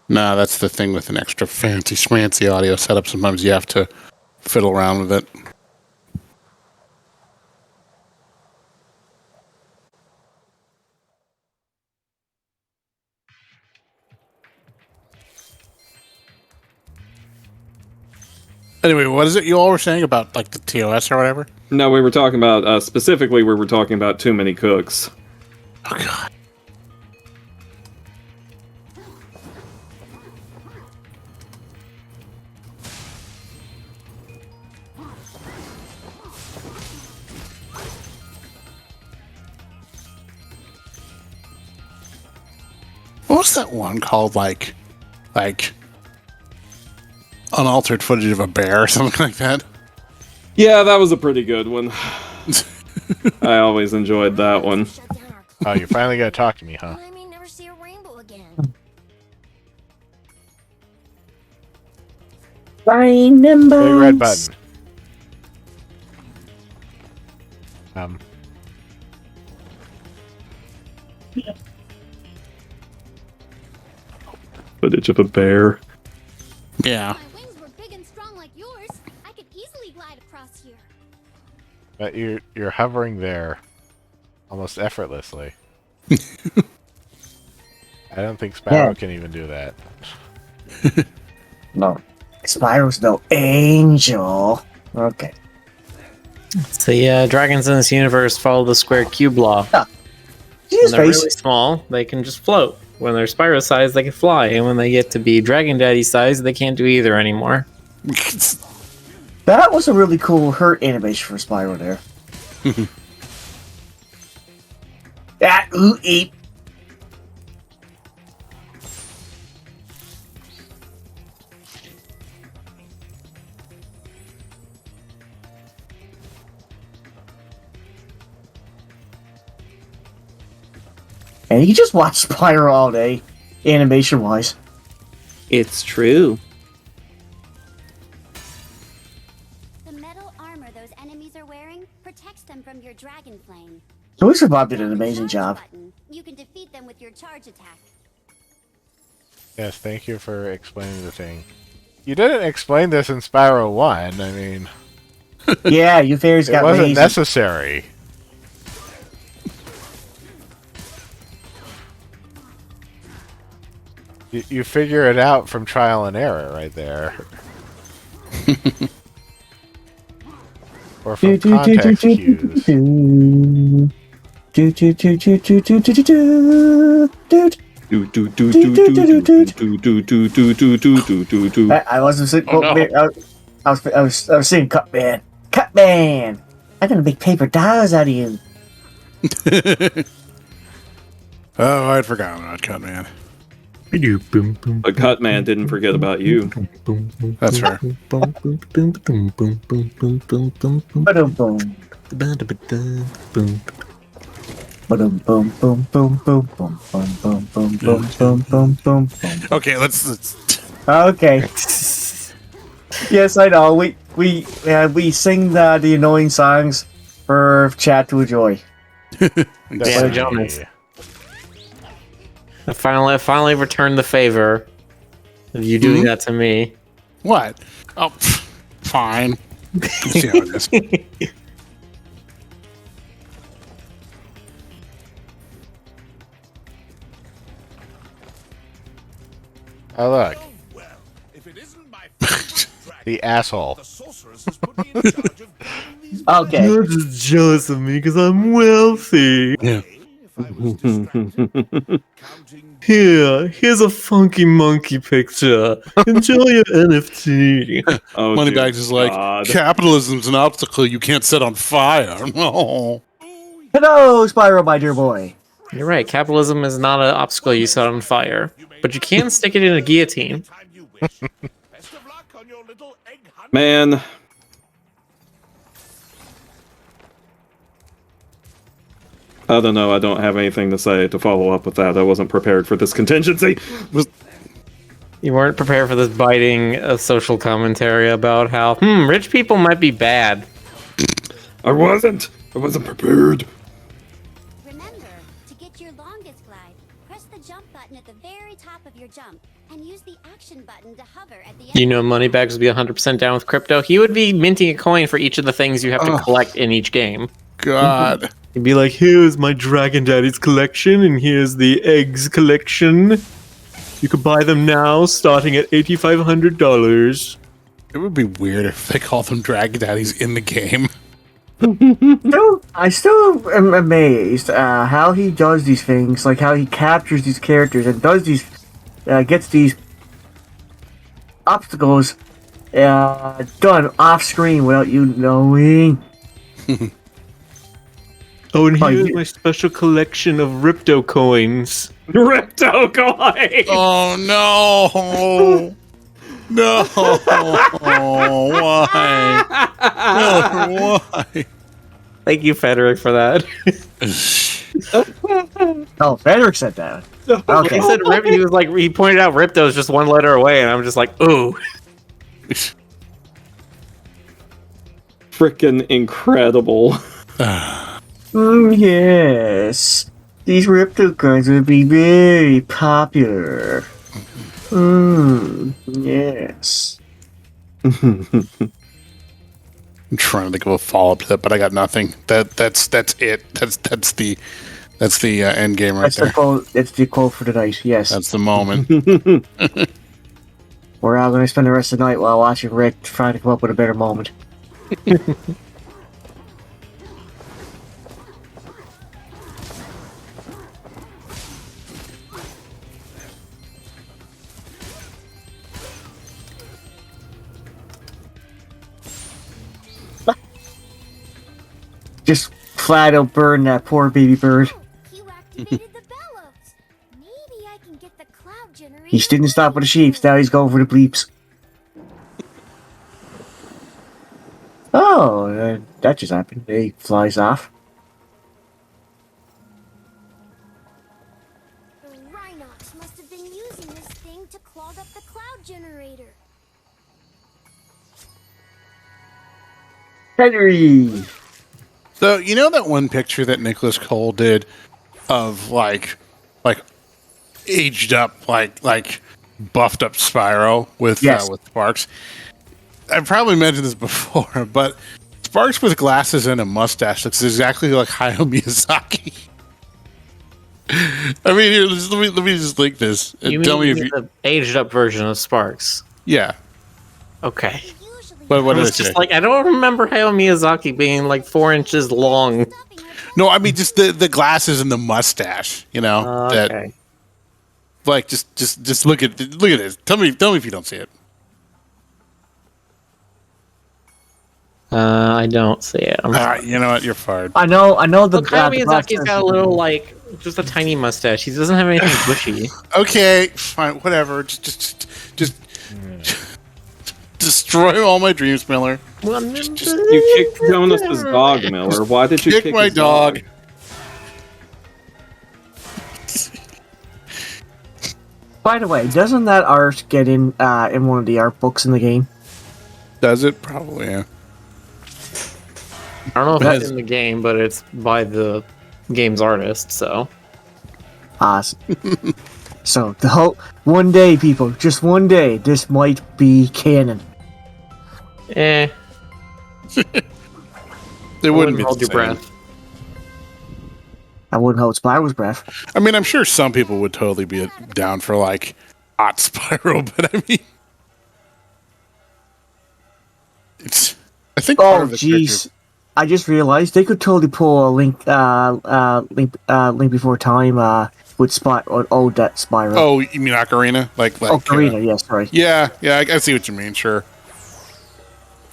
Nah, that's the thing with an extra fancy schmancy audio setup. Sometimes you have to fiddle around with it. Anyway, what is it you all were saying about like the TOS or whatever? No, we were talking about specifically. We were talking about Too Many Cooks. Oh God. What was that one called? Like unaltered footage of a bear or something like that? Yeah, that was a pretty good one. I always enjoyed that one. Oh, you finally got to talk to me, huh? I may never see a rainbow again. Big red button. Footage of a bear. Yeah. If my wings were big and strong like yours, I could easily glide across here. But you're hovering there almost effortlessly. I don't think Spyro can even do that. No. Spyro's no angel. Okay. So yeah, dragons in this universe follow the square cube law. When Jesus they're face. really small, they can just float. When they're Spyro size, they can fly. And when they get to be Dragon Daddy size, they can't do either anymore. That was a really cool hurt animation for Spyro there. Ooh, eep. And you can just watch Spyro all day, animation-wise. It's true. The metal armor those enemies are wearing protects them from your dragon flame. Joyce Bob did an With the amazing charge job. button, you can defeat them with your charge attack. Yes, thank you for explaining the thing. You didn't explain this in Spyro 1. I mean, Yeah, you fairies it got wasn't lazy. necessary. You figure it out from trial and error right there. Or from context cues. I wasn't saying. I was saying cut man. Cut Cutman! I'm gonna make paper dolls out of you. Oh, I'd forgotten about Cutman. But Cutman didn't forget about you. That's fair. Ba-dum boom. Ba-dum boom boom boom boom boom boom boom boom boom boom boom boom boom. Okay, let's Okay. Yes, I know. We sing the annoying songs for chat to enjoy. Damn, Jonas. I finally returned the favor of you doing that to me. What? Oh, fine. Let's see how it is. Oh, look. Well, if it isn't my favorite dragon, The asshole. the sorceress has put me in charge of bringing these Okay. You're just jealous of me because I'm wealthy. Yeah. if I was distracted, counting Here's a funky monkey picture. Enjoy your NFT. Oh, Moneybags is like, God. capitalism's an obstacle you can't set on fire. Oh. Hello, Spyro, my dear boy. You're right. Capitalism is not an obstacle you set on fire, but you can stick it in a guillotine. time you wish. Best of luck on your little egg hunt. Man. I don't know. I don't have anything to say to follow up with that. I wasn't prepared for this contingency. You weren't prepared for this biting social commentary about how rich people might be bad. I wasn't prepared. Remember, to get your longest glide, press the jump button at the very top of your jump, and use the action button to hover at the end. You know, Moneybags would be 100% down with crypto. He would be minting a coin for each of the things you have to collect in each game. God. He'd be like, here's my Dragon Daddy's collection, and here's the eggs collection. You could buy them now, starting at $8,500. It would be weird if they called them Dragon Daddies in the game. I still am amazed how he does these things, like how he captures these characters and does these, gets these obstacles done off screen without you knowing. Oh, and Oh, here's you- my special collection of Ripto coins. Ripto coin! Oh, no. No. Why? Oh, why? Thank you, Frederick, for that. Oh, Frederick said that. Okay. He said Rip. He was like, he pointed out Ripto is just one letter away, and I'm just like, ooh. Frickin' incredible. Yes. These Ripto cards would be very popular. Yes. I'm trying to think of a follow-up to that, but I got nothing. That's it. That's the end game right That's there. the quote. That's the quote for tonight. Yes. That's the moment. We're all going to spend the rest of the night while watching Rick trying to come up with a better moment. Just flat out burn that poor baby bird. You activated the bellows. Maybe I can get the cloud generator. He didn't stop with the sheep. Now he's going for the bleeps. Oh, that just happened. He flies off. The Rhinox must have been using this thing to clog up the cloud generator. Henry! So you know that one picture that Nicholas Cole did of like aged up, like buffed up Spyro with Yes. with Sparks. I've probably mentioned this before, but Sparks with glasses and a mustache looks exactly like Hayao Miyazaki. I mean, here, let me just link this and You tell me mean if you. the aged up version of Sparks? Yeah, Okay. but what I did I was say? just like, I don't remember Hayao Miyazaki being like 4 inches long. No, I mean just the glasses and the mustache. You know that. Okay. Like just look at this. Tell me if you don't see it. I don't see it. I'm sorry. You know what? You're fired. I know the. Look, Hayao the black Miyazaki's got a little, like, just a tiny mustache. He doesn't have anything bushy. Okay, fine, whatever. Just destroy all my dreams, Miller. You kicked Jonas's dog, Miller. Why did you Kick kick my his dog. By the way, doesn't that art get in one of the art books in the game? Does it? Probably, yeah. I don't know if it's in the game, but it's by the game's artist, so. Awesome. So the whole one day, people, just one day, this might be canon. Eh. It wouldn't be hold the your same. breath. I wouldn't hold Spyro's breath. I mean, I'm sure some people would totally be down for, like, hot Spyro, but I mean... It's... I think part Oh, of the jeez. I just realized they could totally pull a Link Before Time with Spyro. Oh, you mean Ocarina? Like Ocarina, yes, sorry. Yeah, I see what you mean, sure.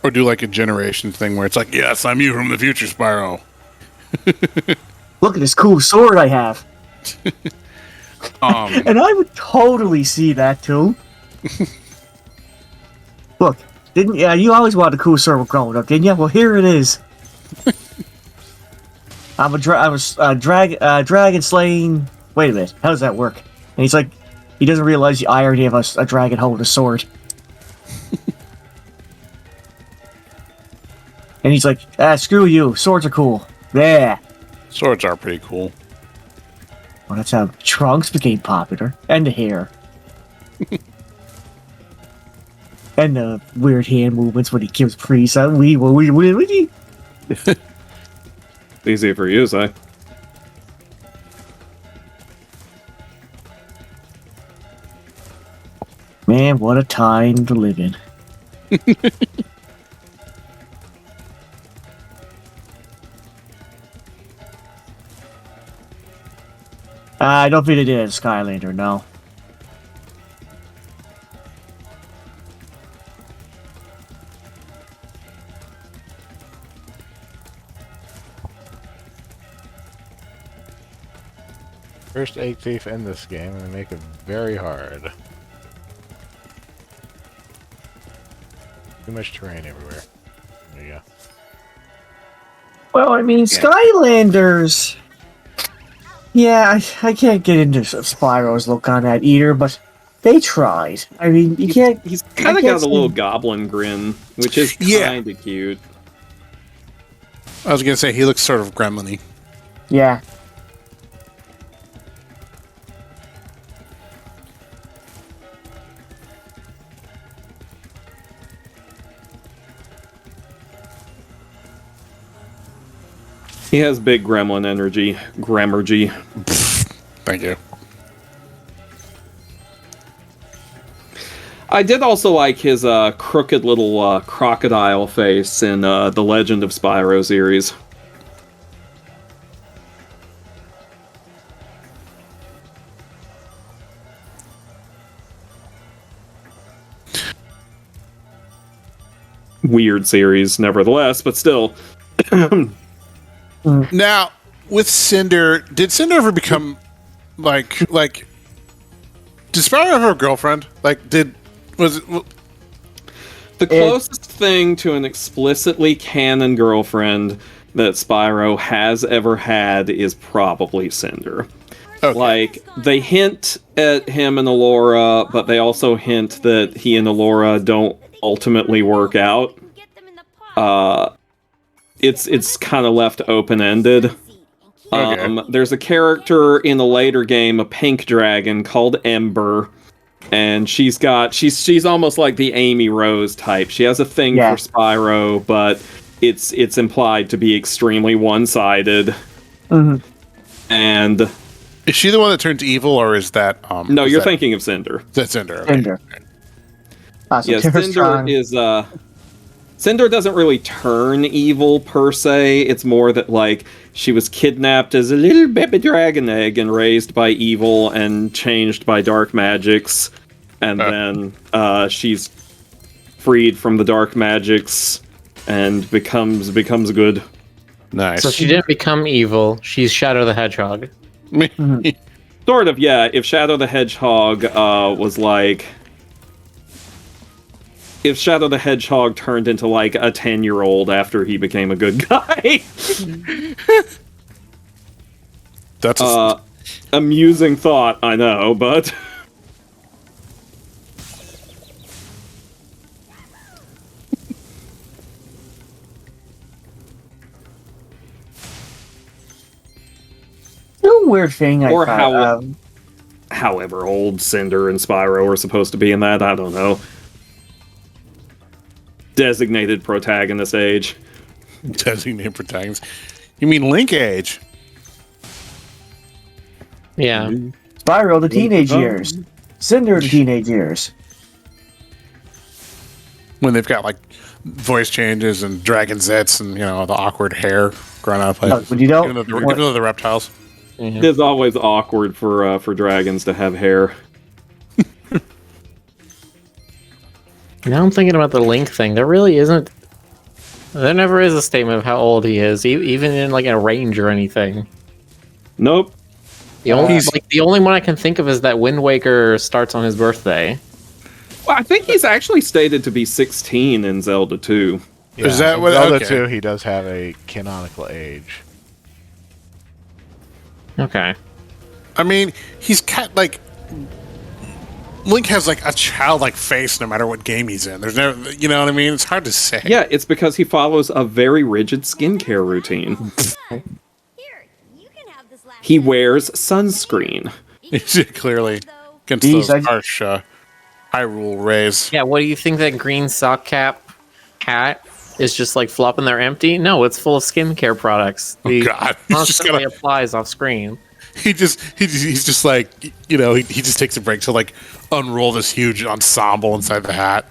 Or do like a generation thing where it's like, yes, I'm you from the future, Spyro. Look at this cool sword I have. Um, And I would totally see that too. Look, you always wanted a cool sword growing up, didn't you? Well, here it is. I'm a dragon slaying. Wait a minute, how does that work? And he's like, he doesn't realize the irony of a dragon holding a sword. And he's like, screw you, swords are cool. Yeah. Swords are pretty cool. Well, that's how Trunks became popular. And the hair. And the weird hand movements when he kills priests. Easy for you, Si. Man, what a time to live in. I don't think they did it in Skylander, no. First egg thief in this game, and they make it very hard. Too much terrain everywhere. There you go. Well, I mean, Skylanders... Yeah, I can't get into Spyro's look on that either, but they tried. I mean, you can't... He's kind of got a little goblin grin, which is kind of cute. I was gonna say he looks sort of gremlin-y. Yeah. He has big gremlin energy. Gramergy. Thank you. I did also like his crooked little crocodile face in the Legend of Spyro series. Weird series, nevertheless, but still. Now, with Cinder, did Cinder ever become like? Did Spyro ever have a girlfriend? Was it? The closest thing to an explicitly canon girlfriend that Spyro has ever had is probably Cinder. Okay. Like, they hint at him and Allura, but they also hint that he and Allura don't ultimately work out. It's kind of left open-ended. There's a character in the later game, a pink dragon called Ember, and she's almost like the Amy Rose type. She has a thing for Spyro, but it's implied to be extremely one-sided. Mm-hmm. And is she the one that turns evil, or is that? No, you're thinking of Cinder. That's Cinder. Okay. Cinder. Yeah, Cinder is Cinder doesn't really turn evil per se. It's more that like she was kidnapped as a little baby dragon egg and raised by evil and changed by dark magics, and then she's freed from the dark magics and becomes good. Nice. So she didn't become evil. She's Shadow the Hedgehog. Sort of, yeah. If Shadow the Hedgehog was like... If Shadow the Hedgehog turned into, like, a 10-year-old after he became a good guy. That's amusing thought, I know, but... No weird thing. Or I how, thought, however old Cinder and Spyro are supposed to be in that, I don't know. Designated protagonist age. designated protagonist. You mean Link age? Yeah. Spyro the teenage years, Cinder the teenage years. When they've got like voice changes and dragon zits and the awkward hair growing out of places. But you don't. Even though they're reptiles. It is always awkward for dragons to have hair. Now I'm thinking about the Link thing. There really isn't. There never is a statement of how old he is, even in like a range or anything. Nope. The only one I can think of is that Wind Waker starts on his birthday. Well, I think he's actually stated to be 16 in Zelda 2. Yeah, Is that in what? Zelda Okay. 2, he does have a canonical age. Okay. I mean, he's got like Link has like a childlike face no matter what game he's in. There's never, you know what I mean? It's hard to say. Yeah, it's because he follows a very rigid skincare routine. Here, you can have this last He one. wears sunscreen. He's clearly against Geez, those harsh Hyrule rays. Yeah, what do you think that green sock cap hat is just like flopping there empty? No, it's full of skincare products. Oh God, he's just Constantly gonna. applies off screen. He's just like he just takes a break to like unroll this huge ensemble inside the hat.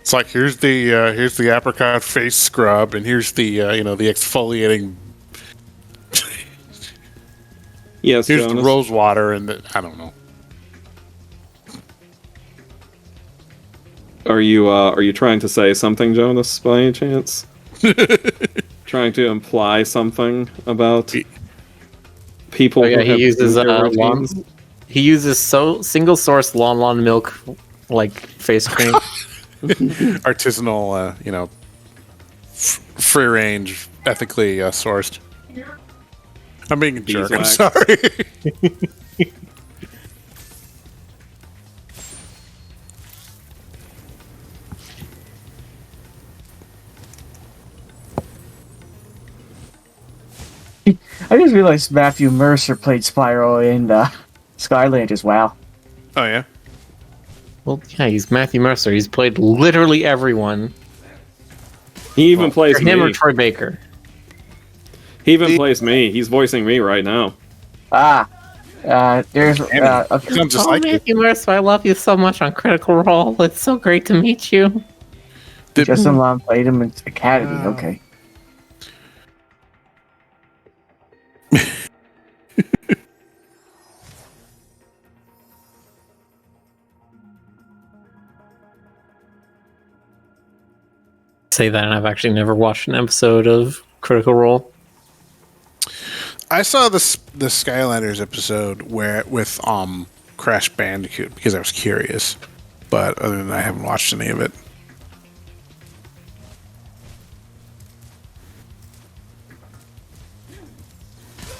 It's like here's the apricot face scrub, and here's the the exfoliating. Yes, Here's Jonas. the rose water, and I don't know. Are you trying to say something, Jonas, by any chance? Trying to imply something about people Oh, yeah, who he have uses skincare lawn. routines? He uses single source Lon milk like face cream. Artisanal, free range, ethically sourced. I'm being a jerk. I'm Beeswax. sorry. I just realized Matthew Mercer played Spyro in Skyland as well. Oh yeah. Well, yeah, he's Matthew Mercer. He's played literally everyone. He even plays Him or me. Troy Baker. He even plays me. He's voicing me right now. There's okay. Sounds just like you. Matthew Mercer, I love you so much on Critical Role. It's so great to meet you. Justin Long played him in Academy. Okay. Say that, and I've actually never watched an episode of Critical Role. I saw the Skylanders episode with Crash Bandicoot because I was curious, but other than that, I haven't watched any of it.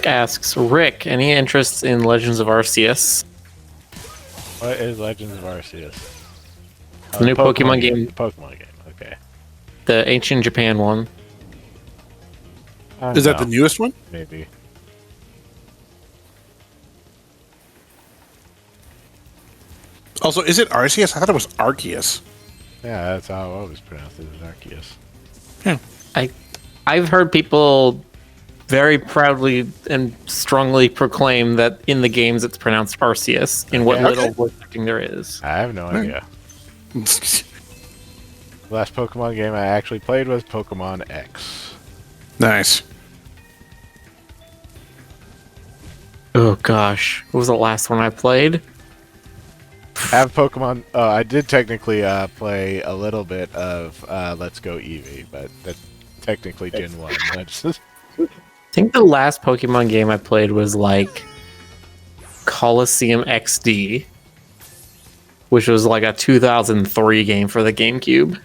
Asks Rick, any interest in Legends of Arceus? What is Legends of Arceus? The new Pokemon game. Pokemon game. Okay. The ancient Japan one. Is that the newest one? Maybe. Also, is it Arceus? I thought it was Arceus. Yeah, that's how I always pronounce it, is Arceus. I've heard people very proudly and strongly proclaim that in the games it's pronounced Arceus in what Okay. little voice acting there is. I have no idea. The last Pokemon game I actually played was Pokemon X. Nice. Oh gosh, what was the last one I played? have Pokemon. I did technically play a little bit of Let's Go Eevee, but that's technically Gen 1. That's I think the last Pokemon game I played was like Coliseum XD, which was like a 2003 game for the GameCube.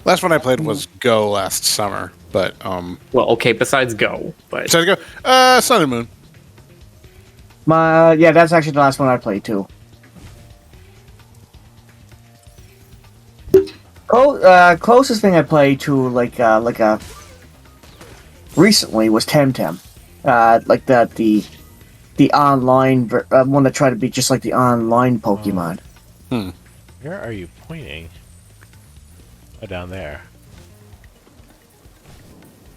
Last one I played was Go last summer, but Well, okay, besides Go, but so I go Sun and Moon. Yeah, that's actually the last one I played too. Closest thing I played to like a recently was Temtem, like the online one that tried to be just like the online Pokemon. Where are you pointing? Oh, down there.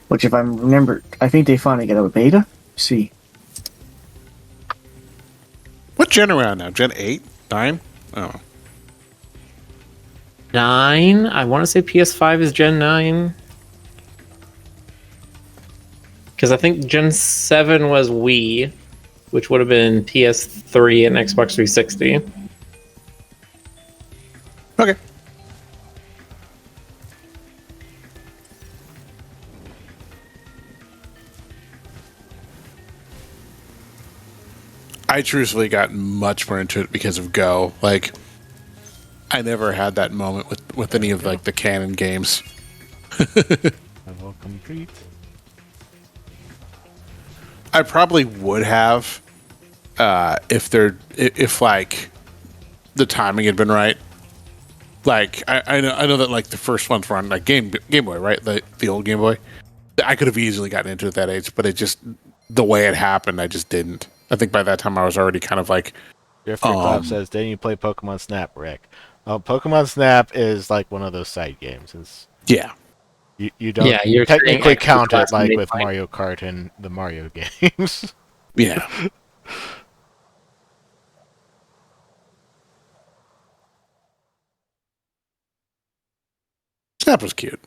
Which, if I remember, I think they finally got a beta. Let's see. What gen are we on now? Gen 8? 9? Oh. 9. I want to say PS5 is Gen 9. Because I think Gen 7 was Wii, which would have been PS3 and Xbox 360. Okay. I truthfully got much more into it because of Go. Like, I never had that moment with any of like the canon games. Level complete. I probably would have if like the timing had been right. Like I know that like the first ones were on like Game Boy, right? The old Game Boy. I could have easily gotten into it at that age, but it just the way it happened, I just didn't. I think by that time I was already kind of like. Griffin Club says, "Didn't you play Pokemon Snap, Rick?" Pokemon Snap is like one of those side games. Yeah. You don't you're technically count it like made with fine. Mario Kart and the Mario games. Yeah. Snap was cute.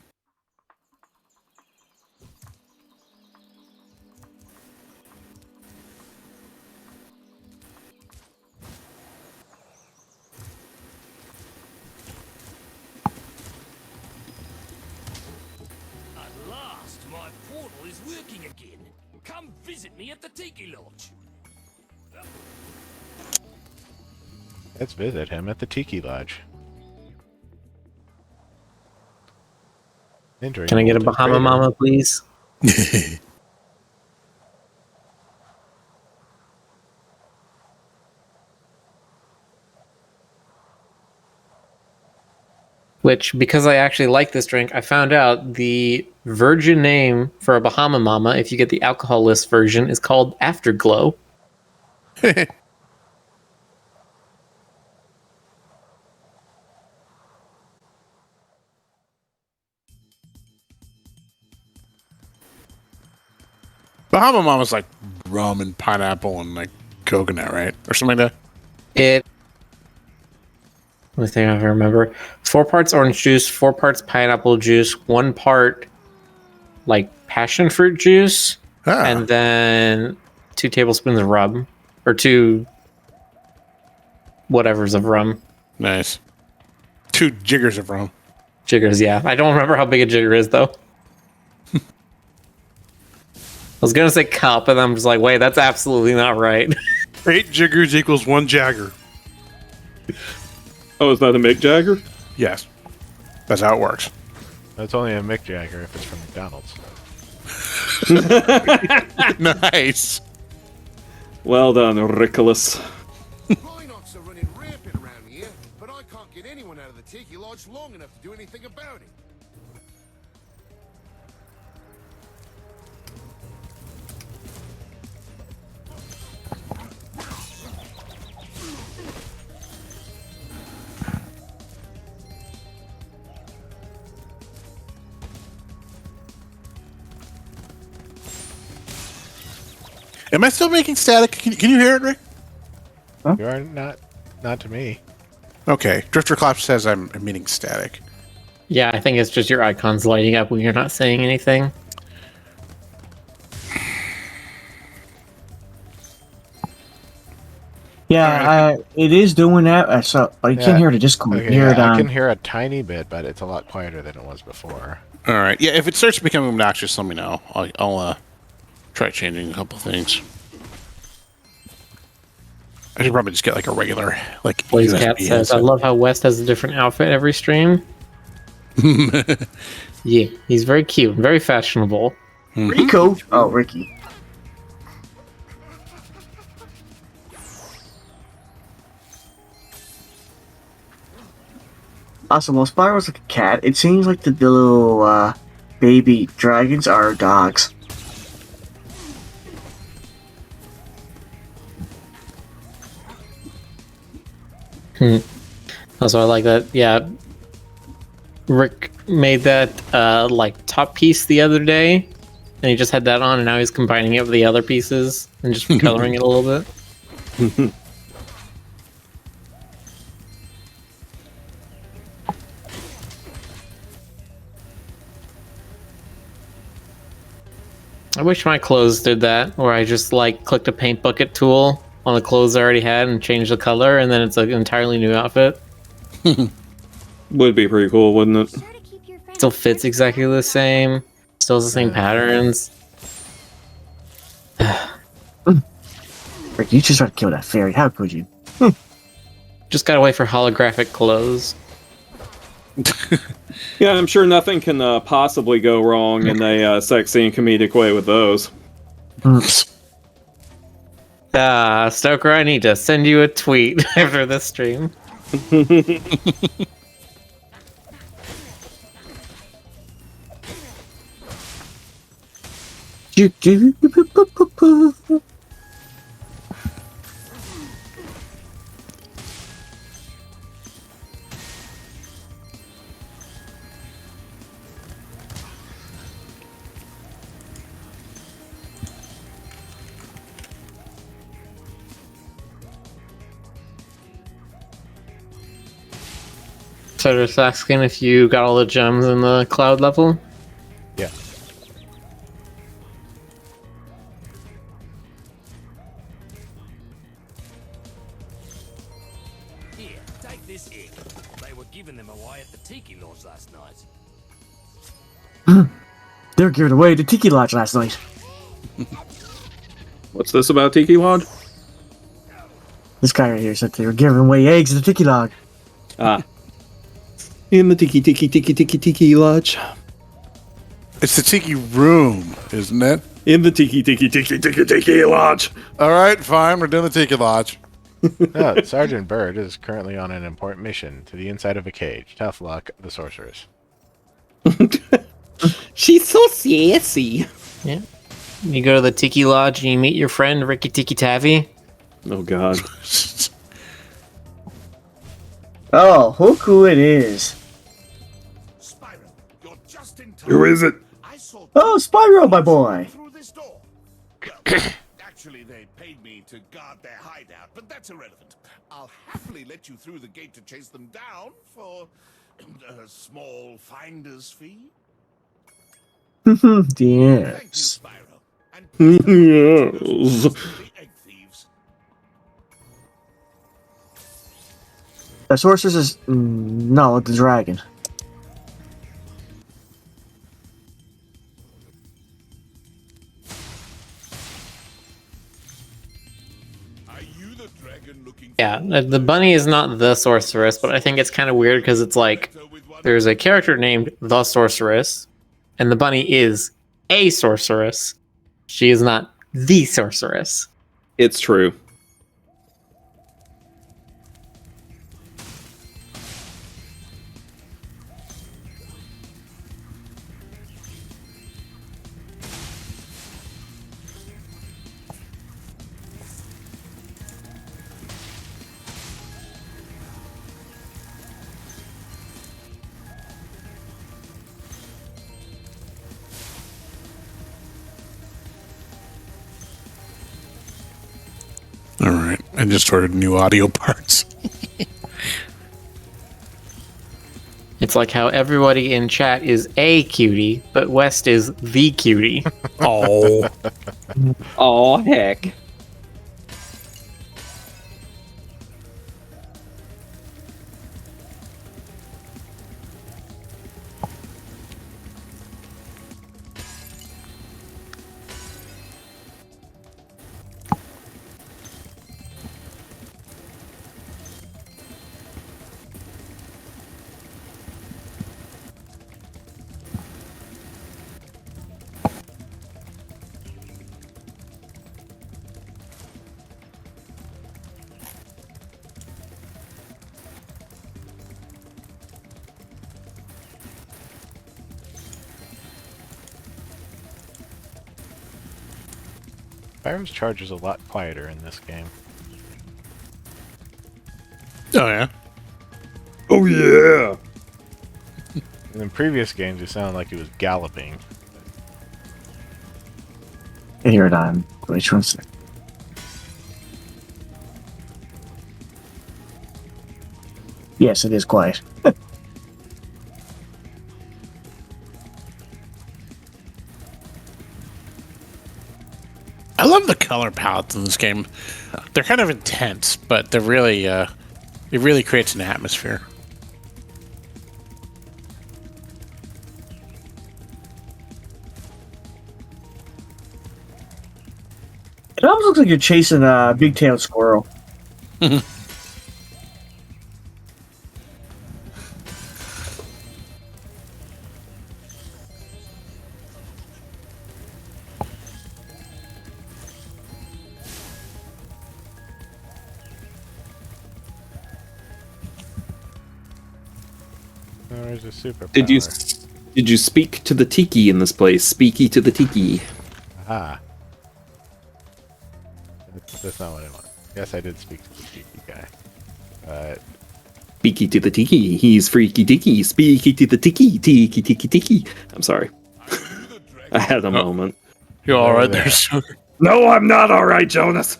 At last, my portal is working again. Come visit me at the Tiki Lodge. Let's visit him at the Tiki Lodge. Can I get a Bahama Mama, please? Which, because I actually like this drink, I found out the virgin name for a Bahama Mama, if you get the alcohol list version, is called Afterglow. Bahama Mama's like rum and pineapple and like coconut, right? Or something like that. Let me think if I remember. 4 parts orange juice, 4 parts pineapple juice, 1 part like passion fruit juice, and then 2 tablespoons of rum. Or 2 whatevers of rum. Nice. 2 jiggers of rum. Jiggers, yeah. I don't remember how big a jigger is, though. I was gonna say cup, and I'm just like, wait, that's absolutely not right. 8 jiggers equals 1 jagger. Oh, is that a Mick Jagger? Yes. That's how it works. That's only a Mick Jagger if it's from McDonald's. Nice. Well done, Richolas. Rhinox are running rampant around here, but I can't get anyone out of the Tiki Lodge long enough to do anything about it. Am I still making static? Can you hear it, Rick? Huh? You are not to me. Okay. Drifter Clap says I'm emitting static. Yeah, I think it's just your icons lighting up when you're not saying anything. Yeah, it is doing that. So, but you Yeah. can't hear it at Discord. Okay, You hear it I on. can hear a tiny bit, but it's a lot quieter than it was before. All right. Yeah, if it starts becoming obnoxious, let me know. I'll try changing a couple things. I should probably just get like a regular like Blaze USB Cat says, headset. I love how West has a different outfit every stream. Yeah, he's very cute, very fashionable. Rico. Oh, Ricky. Also, while Spyro's like a cat, it seems like the little baby dragons are dogs. Also, I like that. Yeah, Rick made that like top piece the other day, and he just had that on, and now he's combining it with the other pieces and just coloring it a little bit. I wish my clothes did that, where I just like clicked a paint bucket tool on the clothes I already had and changed the color, and then it's like an entirely new outfit. Would be pretty cool, wouldn't it? Sure to keep your friends Still fits exactly the same. Still has the same patterns. Rick, you just tried to kill that fairy. How could you? Just gotta wait for holographic clothes. Yeah, I'm sure nothing can possibly go wrong in a sexy and comedic way with those. Stoker, I need to send you a tweet after this stream. So just asking if you got all the gems in the cloud level? Yeah. Here, take this egg. They were giving them away at the Tiki Lodge last night. They were giving away the Tiki Lodge last night. What's this about Tiki Lodge? This guy right here said they were giving away eggs at the Tiki Lodge. Ah. In the Tiki Lodge. It's the Tiki Room, isn't it? In the Tiki Lodge. All right, fine. We're doing the Tiki Lodge. No, Sergeant Bird is currently on an important mission to the inside of a cage. Tough luck, the sorceress. She's so sassy. Yeah. You go to the Tiki Lodge and you meet your friend Ricky Tiki Tavi. Oh god. Oh, look who it is. Spyro, you're just in time. Who is it? I saw Oh, Spyro, my boy. through this door. Well, actually, they paid me to guard their hideout, but that's irrelevant. I'll happily let you through the gate to chase them down for a small finder's fee. Thank you, Yes. Spyro. And Yes. the egg thieves. The sorceress is no, the dragon. Are you the dragon looking Yeah, the bunny is not the sorceress, but I think it's kind of weird because it's like there's a character named the sorceress, and the bunny is a sorceress. She is not the sorceress. It's true. All right. I just ordered new audio parts. It's like how everybody in chat is a cutie, but West is the cutie. Oh. Oh heck. Spyro's charge is a lot quieter in this game. Oh yeah. Oh yeah. In previous games, it sounded like it was galloping. Here it on. Which one's it? Yes, it is quiet. I love the color palettes in this game. They're kind of intense, but they're really, it really creates an atmosphere. It almost looks like you're chasing a big-tailed squirrel. Where's the super? Did you speak to the tiki in this place? Speaky to the tiki. Ah. That's not what I want. Yes, I did speak to the tiki guy. Speaky to the tiki. He's freaky dicky. Speaky to the tiki. Tiki tiki tiki. I'm sorry. I had a moment. You're all right there, sir. No, I'm not all right, Jonas.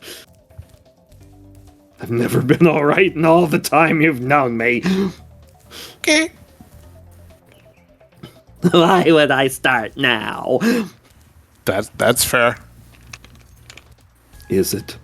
I've never been all right in all the time you've known me. Okay. Why would I start now? That's fair. Is it?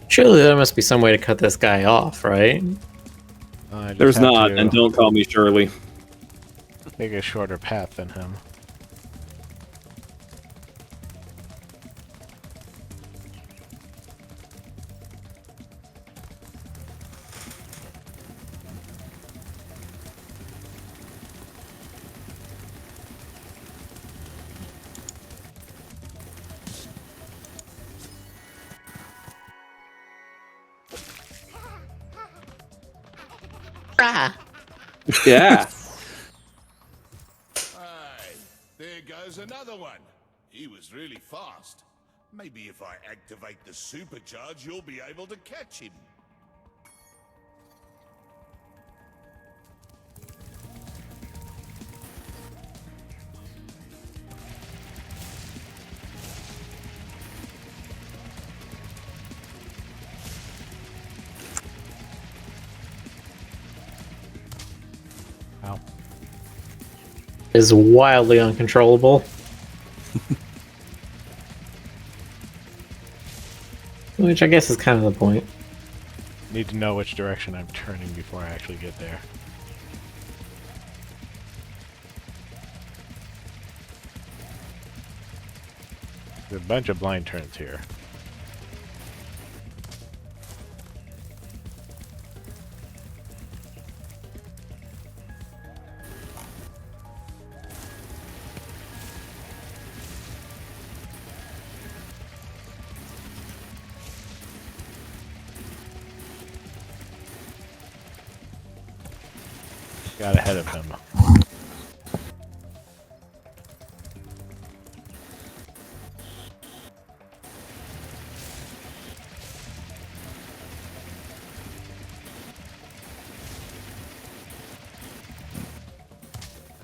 Surely there must be some way to cut this guy off, right? There's not, and don't call me Shirley. Take a shorter path than him. Yeah. There goes another one. He was really fast. Maybe if I activate the supercharge, you'll be able to catch him. Ow. Is wildly uncontrollable. Which I guess is kind of the point. Need to know which direction I'm turning before I actually get there. There's a bunch of blind turns here. Got ahead of him.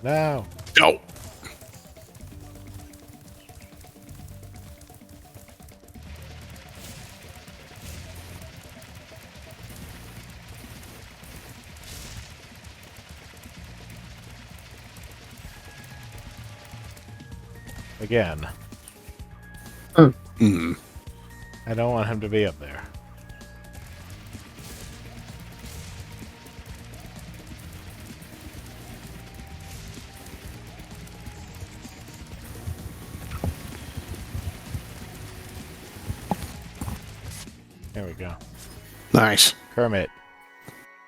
No. No. Again. Mm. I don't want him to be up there. There we go. Nice. Kermit.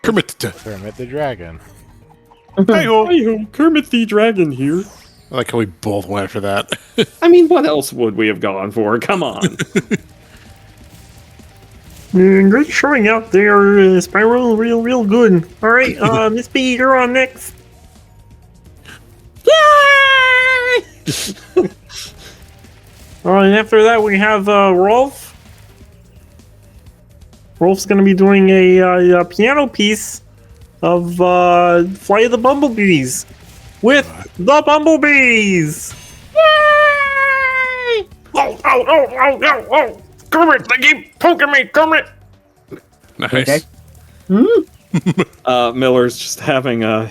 Kermit. Kermit the Dragon. Hey-ho. Hey-ho, Kermit the Dragon here. I like how we both went for that. I mean, what else would we have gone for? Come on. Great showing out there, Spyro. Real good. All right, Miss B, you're on next. Yay! All right, and after that we have Rolf. Rolf's gonna be doing a piano piece of Flight of the Bumblebees with the Bumblebees. Yay! Oh! Kermit, they keep poking me, Kermit. Nice. Okay. Miller's just having a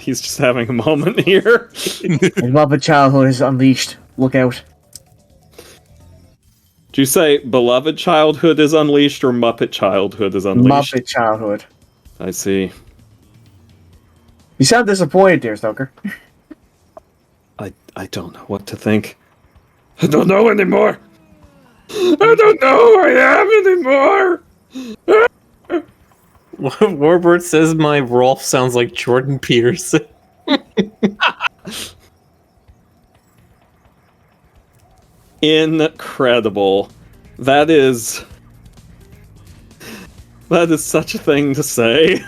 moment here. His Muppet childhood is unleashed. Look out. Do you say beloved childhood is unleashed or Muppet childhood is unleashed? Muppet childhood. I see. You sound disappointed, dear Stoker. I don't know what to think. I don't know anymore. I don't know who I am anymore. Warbird says my Rolf sounds like Jordan Peterson. Incredible. That is such a thing to say.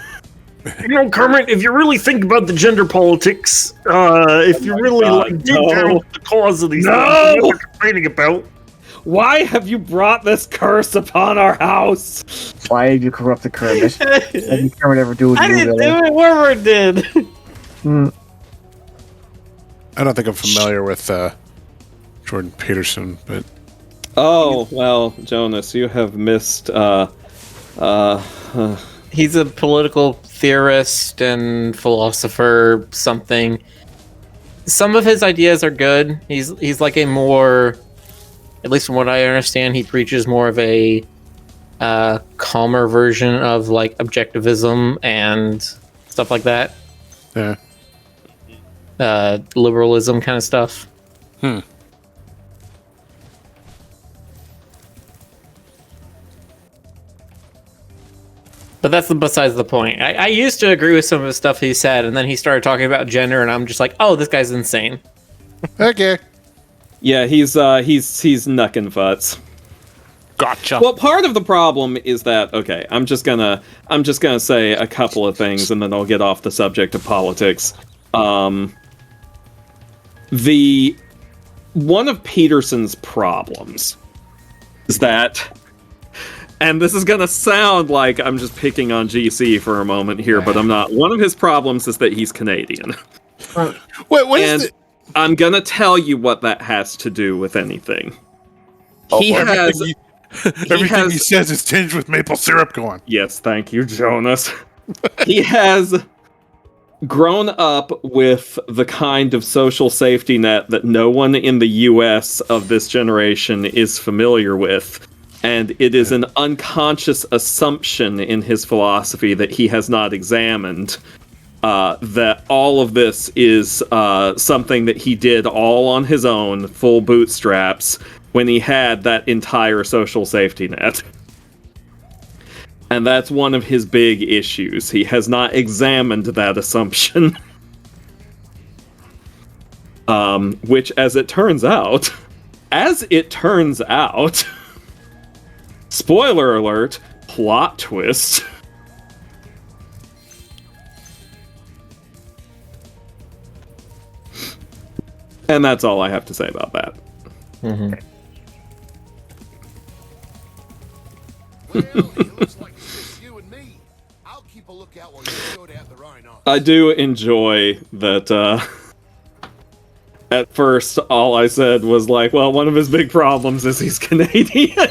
You know, Kermit, if you really think about the gender politics, if you really God, dig down to the cause of these things No! that you're complaining about, Why have you brought this curse upon our house? Why did you corrupt the Kermit? What did Kermit ever do with I you, didn't Billy? do it. Warbird did. I don't think I'm familiar with Jordan Peterson, but Oh, well, Jonas, you have missed, He's a political theorist and philosopher, something. Some of his ideas are good. He's like a more, at least from what I understand, he preaches more of a calmer version of like objectivism and stuff like that. yeah. Liberalism kind of stuff. But that's besides the point. I used to agree with some of the stuff he said, and then he started talking about gender, and I'm just like, oh, this guy's insane. Okay. yeah, he's knuckin' futz. Gotcha. Well, part of the problem is that, okay, I'm just gonna say a couple of things, and then I'll get off the subject of politics. One of Peterson's problems is that, and this is gonna sound like I'm just picking on GC for a moment here, but I'm not. One of his problems is that he's Canadian. Wait, what And is it? I'm gonna tell you what that has to do with anything. He has. Everything he says is tinged with maple syrup. Go on. Yes, thank you, Jonas. He has grown up with the kind of social safety net that no one in the US of this generation is familiar with. And it is an unconscious assumption in his philosophy that he has not examined. That all of this is something that he did all on his own, full bootstraps, when he had that entire social safety net. And that's one of his big issues. He has not examined that assumption. Which, as it turns out, spoiler alert, plot twist. And that's all I have to say about that. Mm-hmm. Well, it looks like it's just you and me. I'll keep a lookout while you sort out the rhino. I do enjoy that, at first, all I said was like, well, one of his big problems is he's Canadian.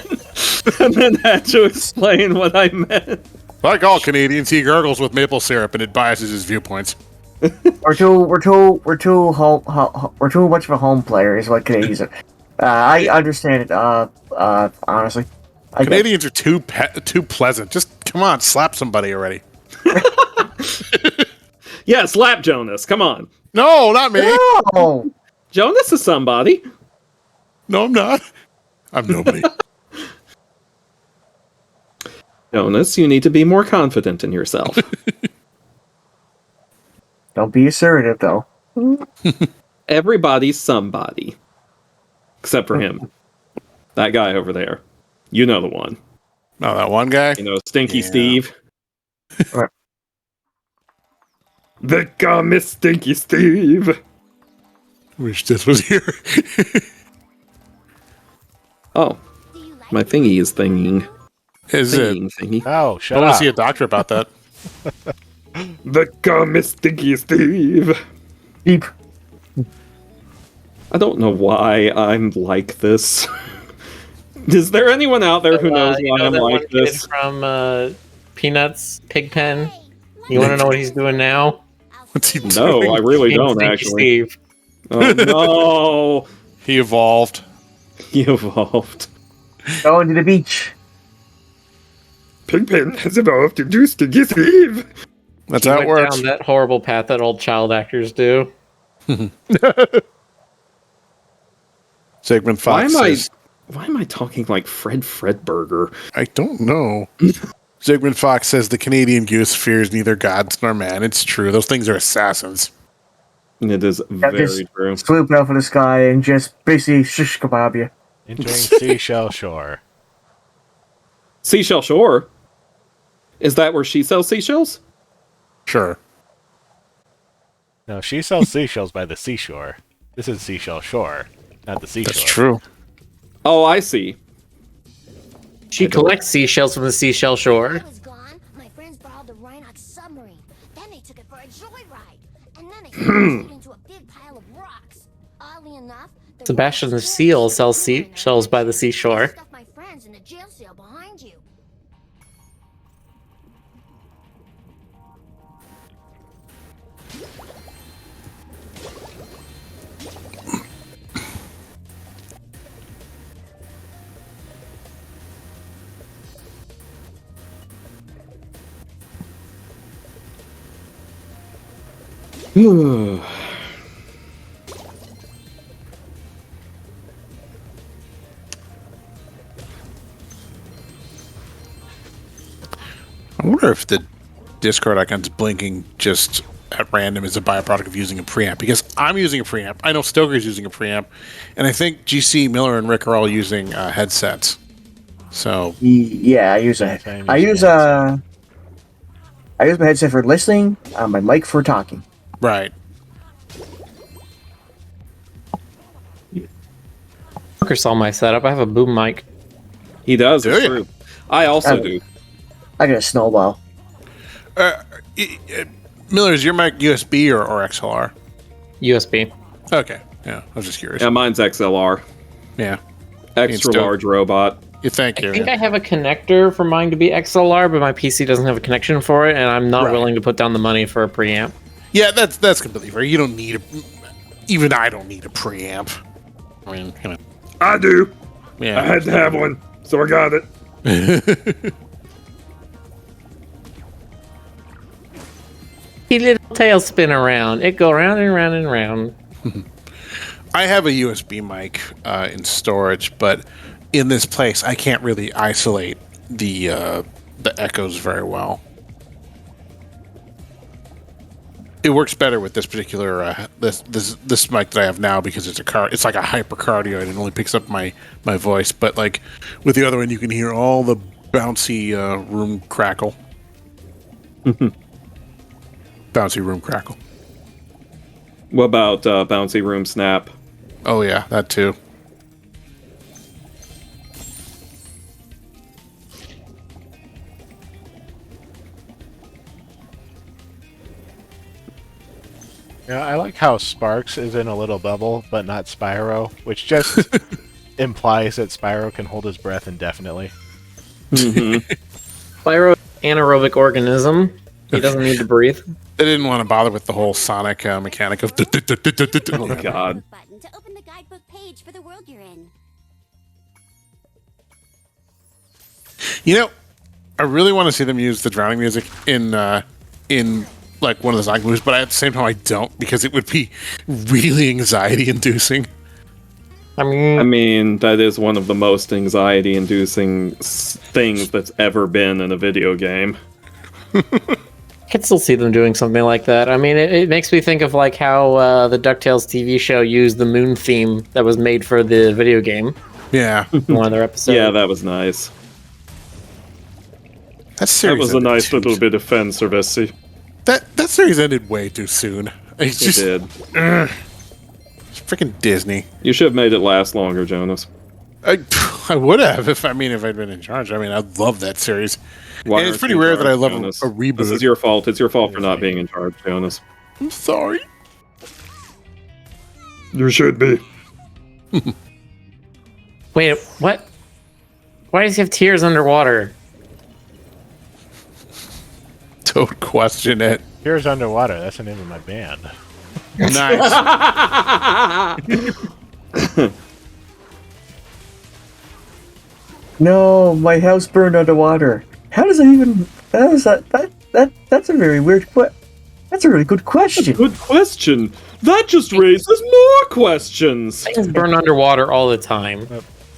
And then had to explain what I meant. Like all Canadians, he gurgles with maple syrup, and it biases his viewpoints. We're too much of a home player, is what Canadians are. I understand it. Honestly, I get- Canadians are too pleasant. Just come on, slap somebody already. Yeah, slap Jonas. Come on. No, not me. No! Jonas is somebody. No, I'm not. I'm nobody. Jonas, you need to be more confident in yourself. Don't be assertive, though. Everybody's somebody. Except for him. That guy over there. You know the one. No, that one guy. You know, Stinky Yeah. Steve. Right. They call me Stinky Steve. Wish this was here. Oh, my thingy is thinging. Is it? Thingy. Oh, I shut want up. to see a doctor about that. They call me Stinky Steve. Deep. I don't know why I'm like this. Is there anyone out there who knows you why know I'm that one like kid this? from Peanuts Pigpen? You want to know what he's doing now? What's he doing? No, I really Being don't, Stinky actually. Steve. Oh, no. He evolved. He evolved. Going to the beach. Pigpen has evolved into Stinky Steve. That's He how it went works. down that horrible path that old child actors do. Sigmund Fox says, Why am I talking like Fred Fredberger? I don't know. Sigmund Fox says the Canadian goose fears neither gods nor man. It's true. Those things are assassins. It is very true. Swoop out from the sky and just basically shish kebab you. Entering Seashell Shore. Seashell Shore? Is that where she sells seashells? Sure. No, she sells seashells by the seashore. This is Seashell Shore, not the seashore. That's true. Oh, I see. She collects seashells from the seashell shore. I was gone. My friends borrowed the Rhinox submarine. Then they took it for a joyride. And then they crashed it into a big pile of rocks. Oddly enough, the Sebastian the Rhinox seal still sells somewhere in that seashells by the wreckage. I seashore. stuffed my friends in the jail cell behind you. I wonder if the Discord icon's blinking just at random is a byproduct of using a preamp. Because I'm using a preamp. I know Stoker's using a preamp. And I think GC, Miller, and Rick are all using headsets. So, Yeah, I use a. Same I using use a I use my headset for listening, my mic for talking. right. Parker saw my setup. I have a boom mic. He does, Do it's ya? true. I also Oh. do. I got a snowball. Miller, is your mic USB or XLR? USB. Okay. Yeah, I was just curious. Yeah, mine's XLR. Yeah. Extra Still- large robot. Thank you. I think I have a connector for mine to be XLR, but my PC doesn't have a connection for it, and I'm not Right. willing to put down the money for a preamp. Yeah, that's completely fair. You don't need even I don't need a preamp. I mean, you know. I do. Yeah. I had to have one, so I got it. He little tail spin around. It go round and round and round. I have a USB mic in storage, but in this place, I can't really isolate the echoes very well. It works better with this particular this mic that I have now because it's like a hypercardioid and only picks up my voice. But like with the other one, you can hear all the bouncy room crackle. Bouncy room crackle. What about Bouncy Room Snap? Oh yeah, that too. Yeah, I like how Sparks is in a little bubble, but not Spyro, which just implies that Spyro can hold his breath indefinitely. Spyro, anaerobic organism. He doesn't need to breathe. They didn't want to bother with the whole Sonic mechanic of. Oh God. Button to open the guidebook page for the world you're in. You know, I really want to see them use the drowning music in like one of the Sonic movies, but at the same time I don't, because it would be really anxiety inducing. I mean, That is one of the most anxiety-inducing things that's ever been in a video game. I could still see them doing something like that. I mean, it makes me think of like how the DuckTales TV show used the moon theme that was made for the video game. Yeah. In one of their episodes. Yeah, that was nice. That series That was a ended nice too little soon. bit of fan service. That series ended way too soon. It's It just did. It's freaking Disney. You should have made it last longer, Jonas. I would have if I'd been in charge. I mean, I love that series. Why And it's aren't pretty you in rare that I charge, love Jonas? a reboot. This is your fault. It's your fault for not being in charge, Jonas. I'm sorry. You should be. Wait, what? Why does he have tears underwater? Don't question it. Here's Underwater. That's the name of my band. Nice. No, my house burned underwater. How does it even? How is that? That's a very weird. That's a really good question. Good question. That just raises more questions. Things burn underwater all the time.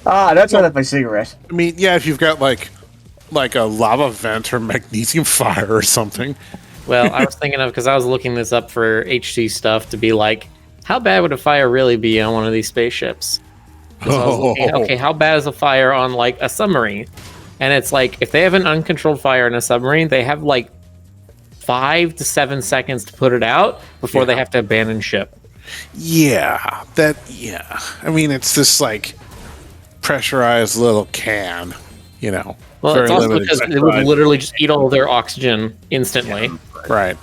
Ah, that's why I left my cigarette. I mean, yeah, if you've got like a lava vent or magnesium fire or something. Well, I was thinking of, because I was looking this up for HC stuff, to be like, how bad would a fire really be on one of these spaceships? 'Cause I was looking, okay, how bad is a fire on like a submarine? And it's like, if they have an uncontrolled fire in a submarine, they have like 5 to 7 seconds to put it out before they have to abandon ship. Yeah, yeah. I mean, it's this like pressurized little can, you know. Well, very it's also limited because it would pressurized. literally just eat all their oxygen instantly. Right.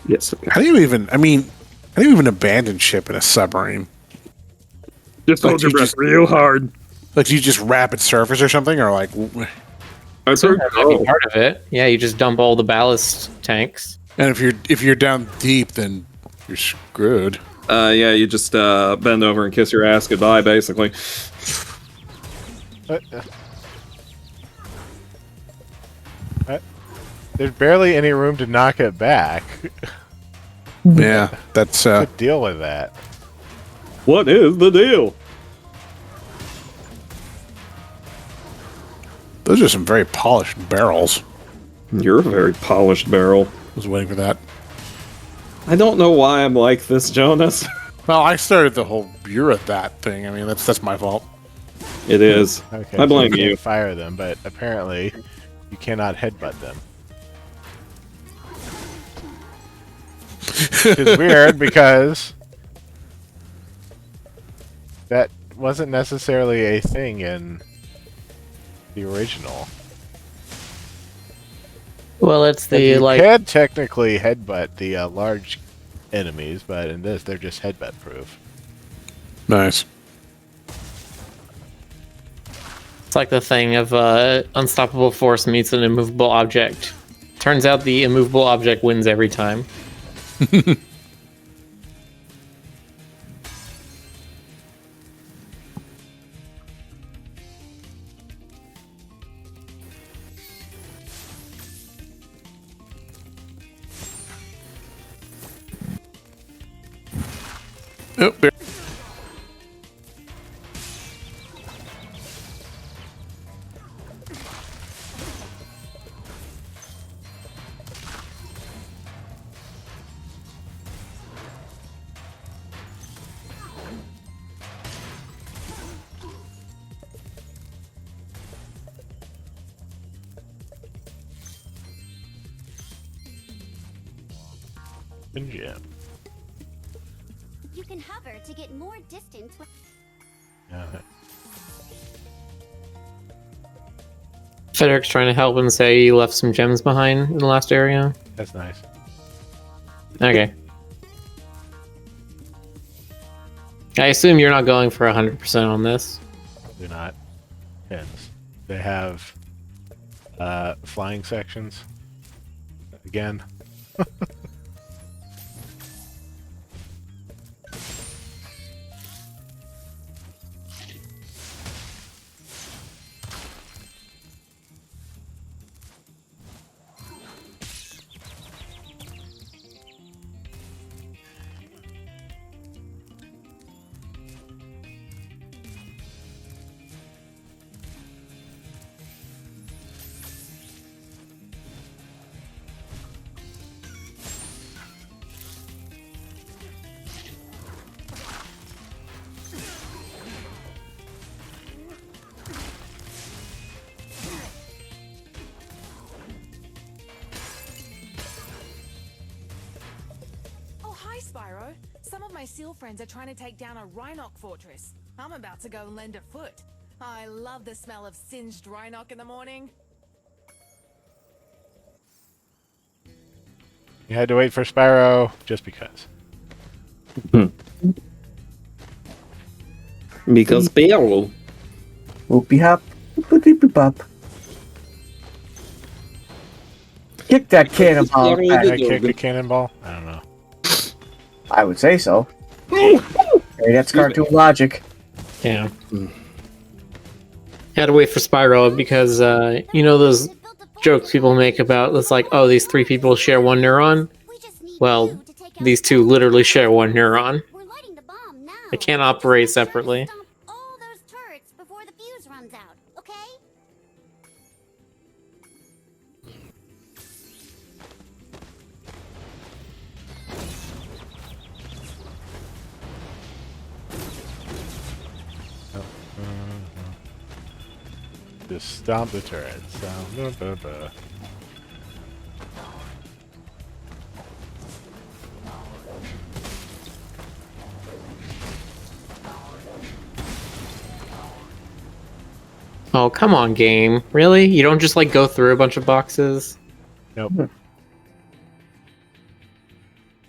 Yes. How do you even? I mean, how do you even abandon ship in a submarine? Just hold your breath real hard. Like, do you just rapid surface or something, or like? I've So heard that might be part of it. Yeah, you just dump all the ballast tanks. And if you're down deep, then you're screwed. Yeah, you just bend over and kiss your ass goodbye, basically. There's barely any room to knock it back. Yeah, that's Deal with that. What is the deal? those are some very polished barrels. You're a very polished barrel. I was waiting for that. I don't know why I'm like this, Jonas. Well, I started the whole that thing. I mean, that's my fault. It is. Okay, I blame so you you. can't fire them, but apparently you cannot headbutt them. Which is weird because that wasn't necessarily a thing in the original. Well, it's the You like. can technically headbutt the large enemies, but in this they're just headbutt proof. Nice. It's like the thing of unstoppable force meets an immovable object. Turns out the immovable object wins every time. Oh, bear. And jam. You can hover to get more distance. Federic's trying to help him say he left some gems behind in the last area. That's nice. Okay. I assume you're not going for 100% on this. Probably not. Hence, they have flying sections. Again. Oh, hi, Spyro. Some of my seal friends are trying to take down a Rhinoc fortress. I'm about to go and lend a foot. I love the smell of singed Rhinoc in the morning. You had to wait for Spyro just because. Because Spyro. Whoopie hop, whoopie bop. Kick that cannonball Spyro back. Can I kick a cannonball? I don't know. I would say so. Hey, that's cartoon logic. Yeah. Had to wait for Spyro because you know those jokes people make about it's like, oh, these three people share one neuron. Well, these two literally share one neuron. We're lighting the bomb now. They can't operate separately. Stomp all those turrets before the fuse runs out, okay? Just stomp the turret. Oh, come on, game. Really? You don't just like go through a bunch of boxes? Nope.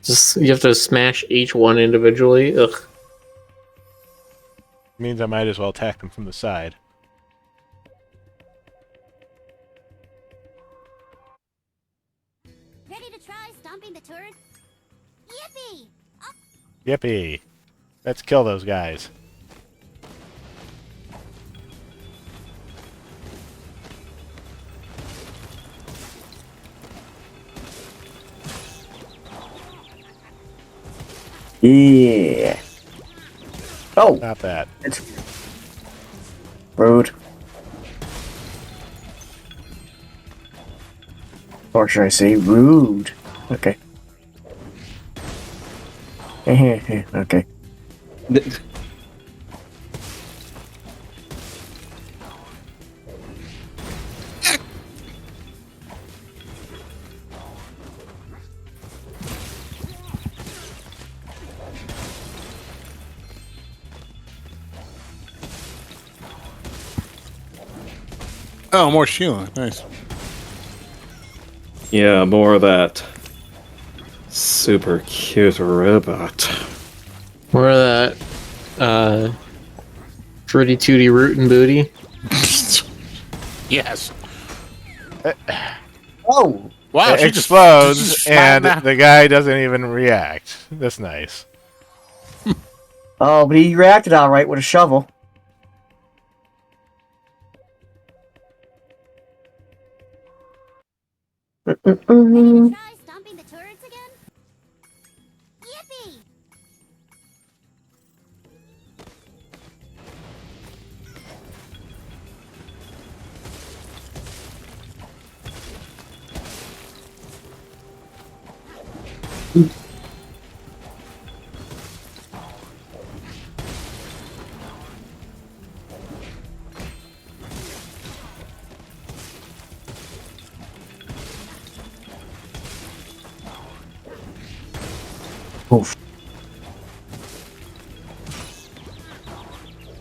Just you have to smash each one individually. Ugh. Means I might as well attack them from the side. Ready to try stomping the turret? Yippee! Up. Yippee! Let's kill those guys. Yeah. Oh, Not that. it's rude. Or should I say rude? Okay. Okay. Oh, more Sheila. Nice. Yeah, more of that super cute robot. More of that fruity tooty root and booty. Yes. Oh, Wow, It she explodes, just and smacked the guy doesn't even react. That's nice. oh, but he reacted all right with a shovel. Ready to try stomping the turrets again? Yippee! Oof.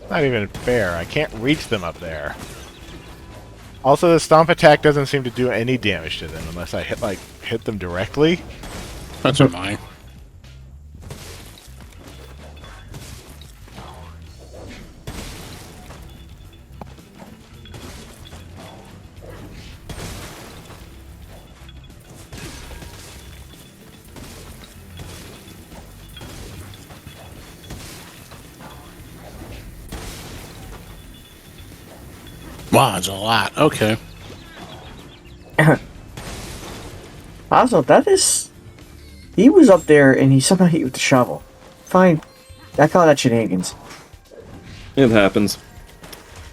Not even fair. I can't reach them up there. Also, the stomp attack doesn't seem to do any damage to them unless I hit them directly. That's annoying. Wow, that's a lot. Okay. Also, that is... He was up there and he somehow hit you with the shovel. Fine. I call that shenanigans. It happens.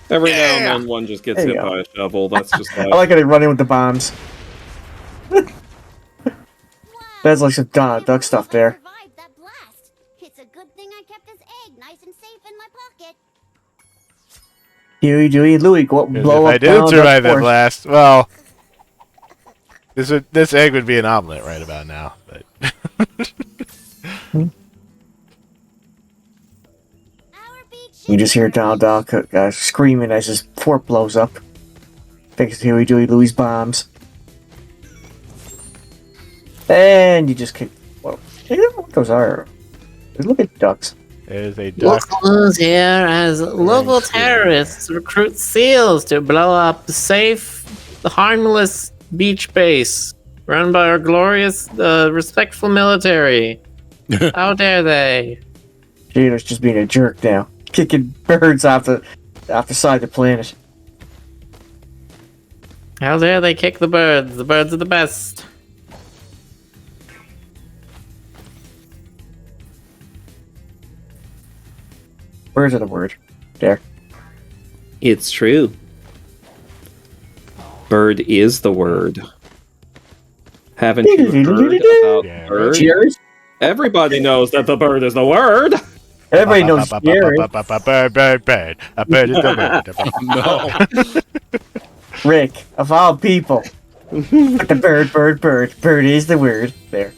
Every now and then one just gets There you hit go. by a shovel. That's just I like... like how they run in with the bombs. That's like some Donald Duck stuff there. Survived that blast. It's a good thing I kept this egg nice and safe in my pocket. Huey, Dewey, and Louie go up and blow If up I didn't Donald Duck's survive that forest. blast, well, this egg would be an omelet right about now. But You just hear Donald Duck screaming as his fort blows up. Thanks to Huey, Dewey, Louie's bombs. And you just kick... Well, I don't know what those are. Look at ducks. there's a duck. Locals here as local terrorists recruit SEALs to blow up safe, harmless beach base run by our glorious, respectful military. How dare they? Gino's just being a jerk now. Kicking birds off the side of the planet. How dare they kick the birds? The birds are the best. Where's the word? There. It's true. Bird is the word. Haven't you heard about bird? Cheers? Everybody knows that the bird is the word. Everybody knows Jerry. Bird. A bird is the word. No. Rick, of all people. But the bird. Bird is the word. There.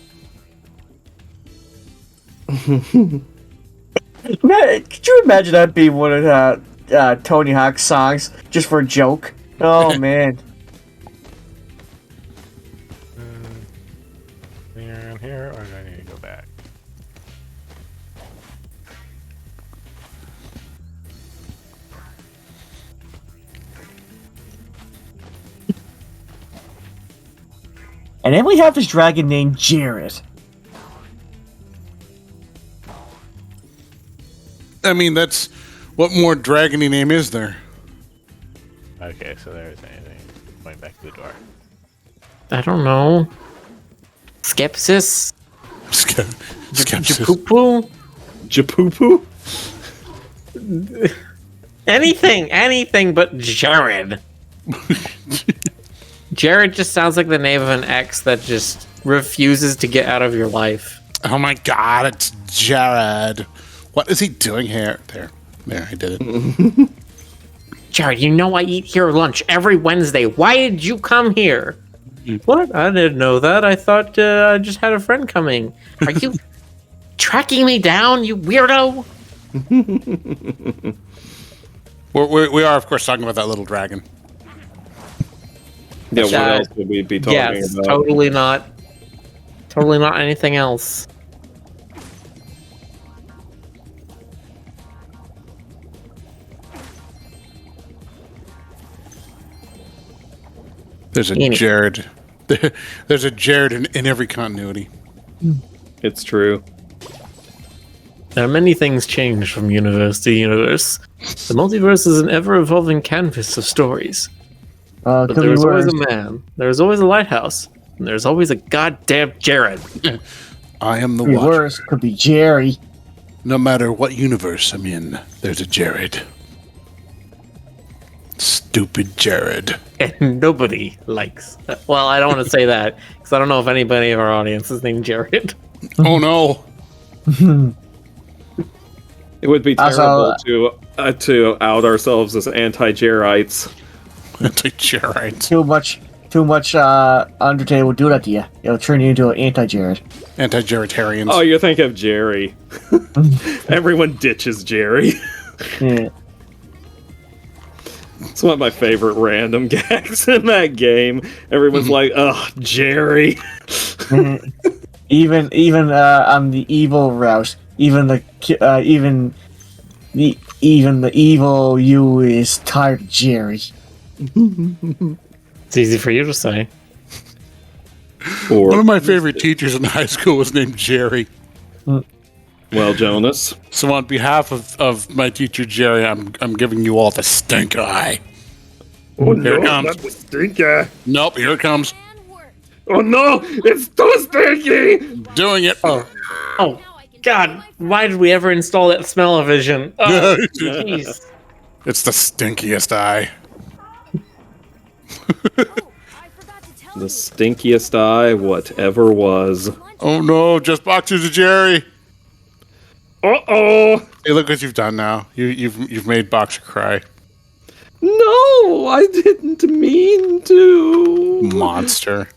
Man, could you imagine that being one of Tony Hawk's songs just for a joke? Oh man. Here, or do I need to go back? And then we have this dragon named Jared. I mean, that's what more dragony name is there? Okay, so there's anything. Going back to the door. I don't know. Skepsis? Skepsis. Japoopoo? Japoopoo? Anything but Jared. Jared just sounds like the name of an ex that just refuses to get out of your life. Oh my god, it's Jared. What is he doing here? There, I did it. Jared, you know I eat here lunch every Wednesday. Why did you come here? What? I didn't know that. I thought I just had a friend coming. Are you tracking me down, you weirdo? We are, of course, talking about that little dragon. Yeah, what else would we be talking about? Totally not. Totally not anything else. There's a Jared. There's a Jared in every continuity. It's true. There are many things changed from universe to universe. The multiverse is an ever-evolving canvas of stories. But there's always a man, there's always a lighthouse, and there's always a goddamn Jared. I am the Be Watcher. worse, could be Jerry. No matter what universe I'm in, there's a Jared. Stupid Jared. And nobody likes that. Well, I don't want to say that, because I don't know if anybody in our audience is named Jared. Oh no. It would be terrible Also, to out ourselves as anti-Jerites. Anti-Jerites. Too much Undertale will do that to you. It'll turn you into an anti-Jared. Anti-Jaretarians. Oh, you think of Jerry. Everyone ditches Jerry. Yeah. It's one of my favorite random gags in that game. Everyone's like, "Ugh, Jerry." Even on the evil route, even the evil you is tired of Jerry. It's easy for you to say. One of my favorite teachers in high school was named Jerry. Well, Jonas. So on behalf of my teacher Jerry, I'm giving you all the stink eye. Oh Here it no, comes. not the stinker. Nope, here it comes. Oh no, it's too stinky. Doing it. Oh, God. Why did we ever install that smell-o-vision? Oh, jeez. It's the stinkiest eye. The stinkiest eye whatever was. Oh no, just boxers to Jerry. Uh-oh. Hey, look what you've done now. You've made Boxer cry. No, I didn't mean to. Monster.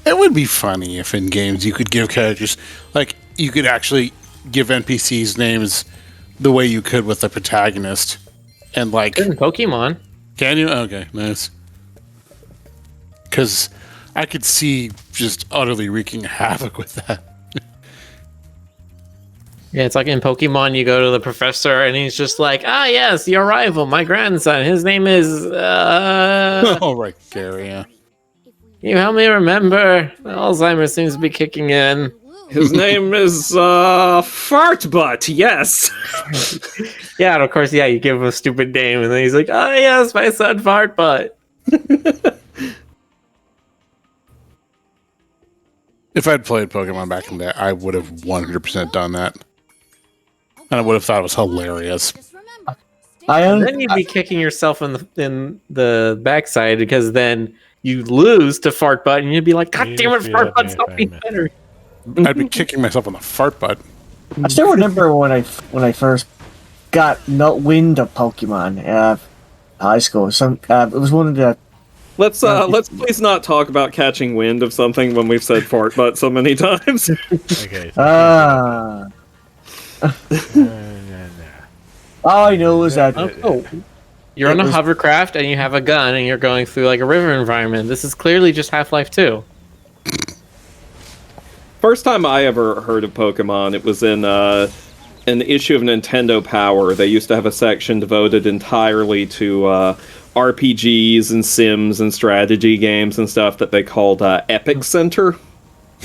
It would be funny if in games you could give characters, like, you could actually give NPCs names the way you could with the protagonist. And, like... In Pokemon. Can you? Okay, nice. Because I could see just utterly wreaking havoc with that. Yeah, it's like in Pokemon, you go to the professor and he's just like, yes, your rival, my grandson. His name is, Oh, right, Gary, yeah. You help me remember. Alzheimer's seems to be kicking in. His name is Fartbutt, yes. Yeah, and of course, you give him a stupid name, and then he's like, yes, my son Fartbutt. If I'd played Pokemon back in the day, I would have 100% done that. And I would have thought it was hilarious. Then you'd be kicking yourself in the backside, because then you lose to Fartbutt, and you'd be like, God damn it, Fartbutt, stop being better. I'd be kicking myself in the fart butt. I still remember when I first got no wind of Pokemon. High school. It was one of the. Let's please not talk about catching wind of something when we've said fart butt so many times. Okay. All I know is that You're on a hovercraft and you have a gun and you're going through like a river environment. This is clearly just Half-Life 2. First time I ever heard of Pokemon, it was in an issue of Nintendo Power. They used to have a section devoted entirely to RPGs and Sims and strategy games and stuff that they called Epic Center.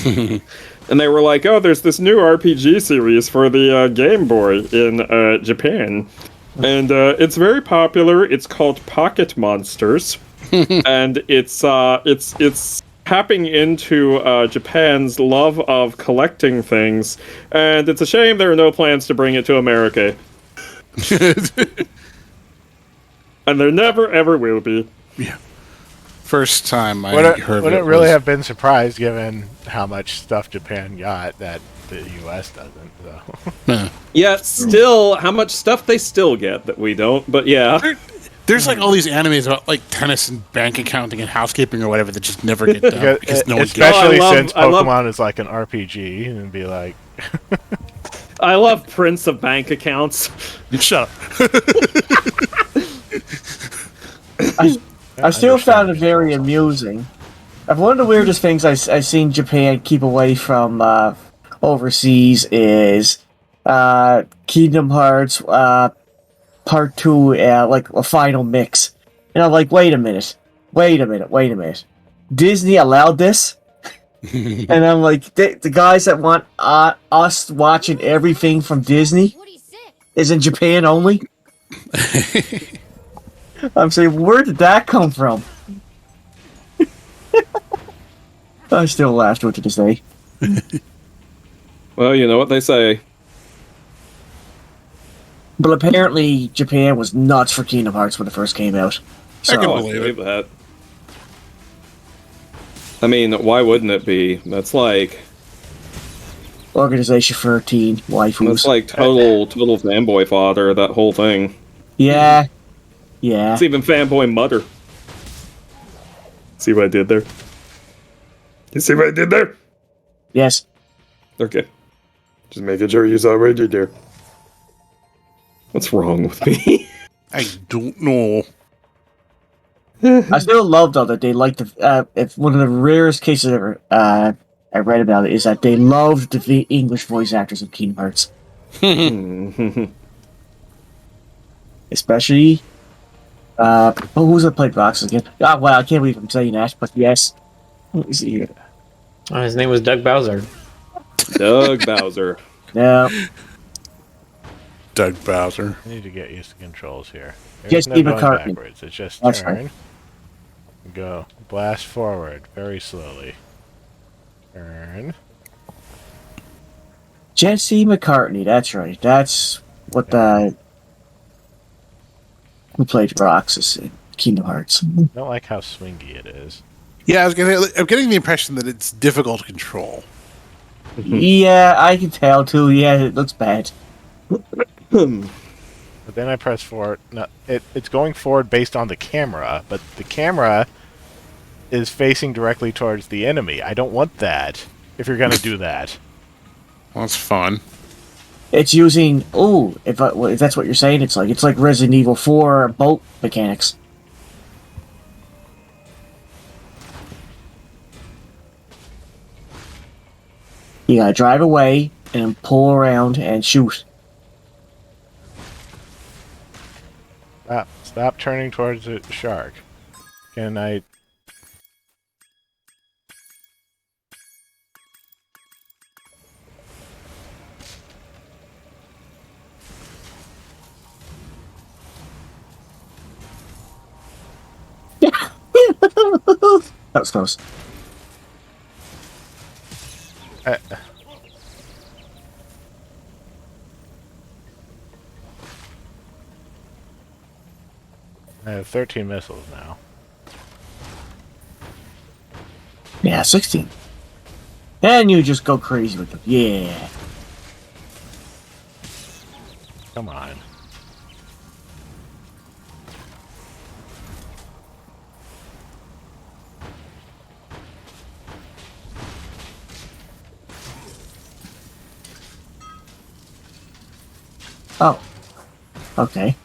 And they were like, oh, there's this new RPG series for the Game Boy in Japan. And it's very popular. It's called Pocket Monsters. And it's tapping into Japan's love of collecting things. And it's a shame there are no plans to bring it to America. And there never, ever will be. Yeah. First time I heard would it it really was- have been surprised given how much stuff Japan got that the U.S. doesn't, so. Yeah, still, how much stuff they still get that we don't, but yeah. There's like all these animes about like tennis and bank accounting and housekeeping or whatever that just never get done because no one gets Especially I love- since I love- Pokemon is like an RPG and be like... I love Prince of Bank Accounts. Shut up. I still found it very amusing. One of the weirdest things I've seen Japan keep away from overseas is Kingdom Hearts Part 2, like a final mix. And I'm like, wait a minute. Disney allowed this? And I'm like, the guys that want us watching everything from Disney is in Japan only? I'm saying, where did that come from? I still laughed with it to say. Well, you know what they say. But apparently, Japan was nuts for Kingdom Hearts when it first came out. I can So, believe it. that. I mean, why wouldn't it be? That's like Organization 13, waifus. that's like total fanboy fodder. That whole thing. Yeah. It's even fanboy mutter. See what I did there? You see what I did there? Yes. Okay. Just making sure you saw what I did there. What's wrong with me? I don't know. I still love though that they like the. It's one of the rarest cases ever I read about it is that they loved the English voice actors of Kingdom Hearts, especially. Who's that played Rox again? Ah, wow, I can't believe I'm saying that, but yes. Let me see here. His name was Doug Bowser. Doug Bowser. No, Doug Bowser. I need to get used to controls here. There's Just no Steve going McCartney. backwards. It's just That's turn, right. go, blast forward very slowly. Turn. Jesse McCartney. That's right. That's what the who played Roxas in Kingdom Hearts. I don't like how swingy it is. Yeah, I'm getting the impression that it's difficult to control. Yeah, I can tell too. Yeah, it looks bad. But then I press forward. No, it's going forward based on the camera, but the camera is facing directly towards the enemy. I don't want that. If you're gonna do that, Well, that's fun. It's using if that's what you're saying, it's like Resident Evil 4 boat mechanics. You gotta drive away and pull around and shoot. stop turning towards the shark. Can I? That was close. I have 13 missiles now. Yeah, 16. And you just go crazy with them. Yeah. Come on. Oh. Okay.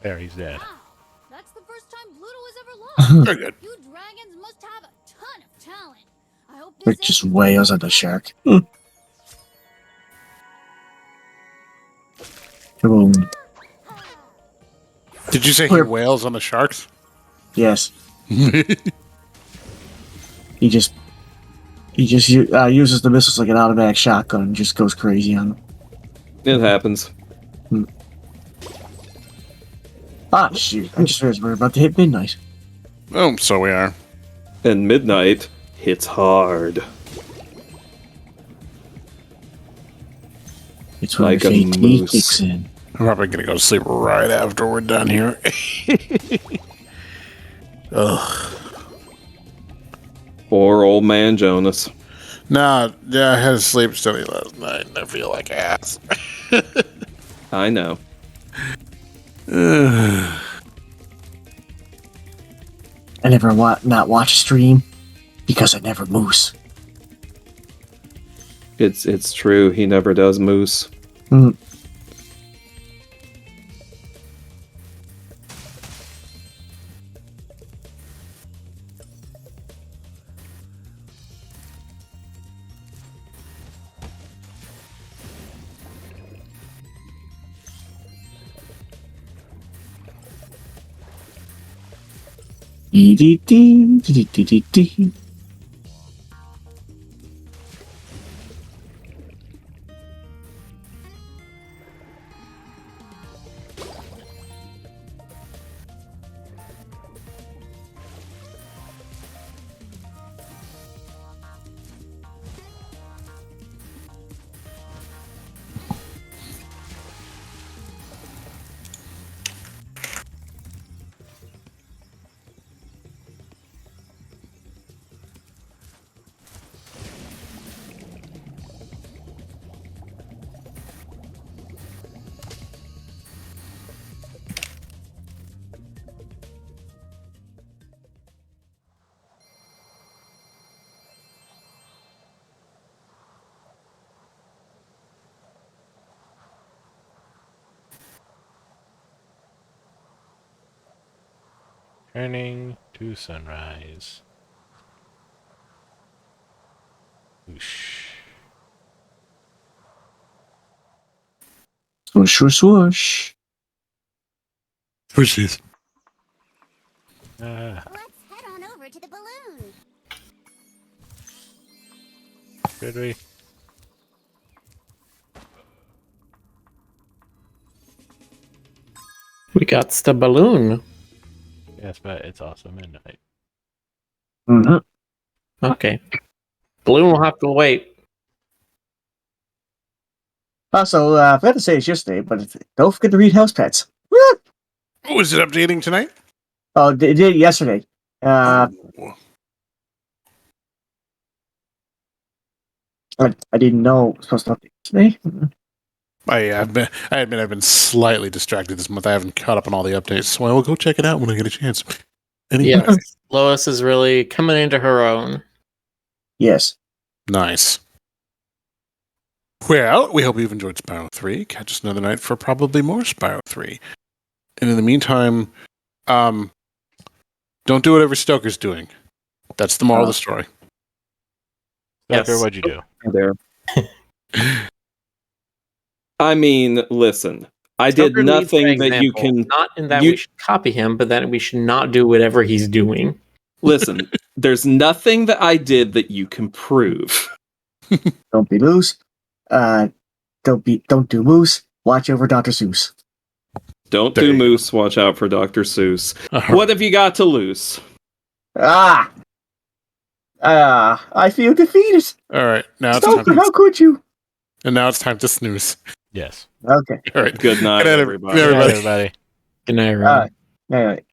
There, he's dead. That's the first time Pluto has ever lost. Very good. You dragons must have a ton of talent. I hope It this just ends wails at the shark. Boom. Did you say he wails on the sharks? Yes. He just uses the missiles like an automatic shotgun and just goes crazy on them. It happens. Ah, shoot. I just realized we're about to hit midnight. Oh, so we are. And midnight hits hard. It's when Like the a fate moose. kicks in. I'm probably gonna go to sleep right after we're done here. Ugh. Poor old man Jonas. Nah, yeah, I had a sleep study last night and I feel like ass. I know. I never not watch stream because I never moose. It's true. He never does moose. Mm. Dee-dee-dee. Turning to sunrise. Whoosh. Swoosh, swoosh, swoosh. Whooshes. Let's head on over to the balloon. Should we? We got the balloon. Yes, but it's also midnight. Mm-hmm. Okay. Balloon will have to wait. Also, I forgot to say this yesterday, but don't forget to read House Pets. Woo! Oh, is it updating tonight? Oh, they did it yesterday. Oh. I didn't know it was supposed to update today. I admit I've been slightly distracted this month. I haven't caught up on all the updates, so I will go check it out when I get a chance. Anyway, Yes. Lois is really coming into her own. Yes. nice. Well, we hope you've enjoyed Spyro 3. Catch us another night for probably more Spyro 3. And in the meantime, don't do whatever Stoker's doing. That's the moral of the story. Stoker, Yes. what'd you do? There. I mean, listen. I did Stoker leads by nothing that you example, can. Not in that you- we should copy him, but that we should not do whatever he's doing. Listen, there's nothing that I did that you can prove. Don't be loose. Don't do moose. Watch over Dr. Seuss. Don't There do you go. Moose. Watch out for Dr. Seuss. What have you got to lose? I feel defeated. All right, now it's Stoker, time. how could you? And now it's time to snooze. Yes. Okay. All right. Good night, Good night, everybody. Good night, everybody. everybody. Good night, everyone. Anyway.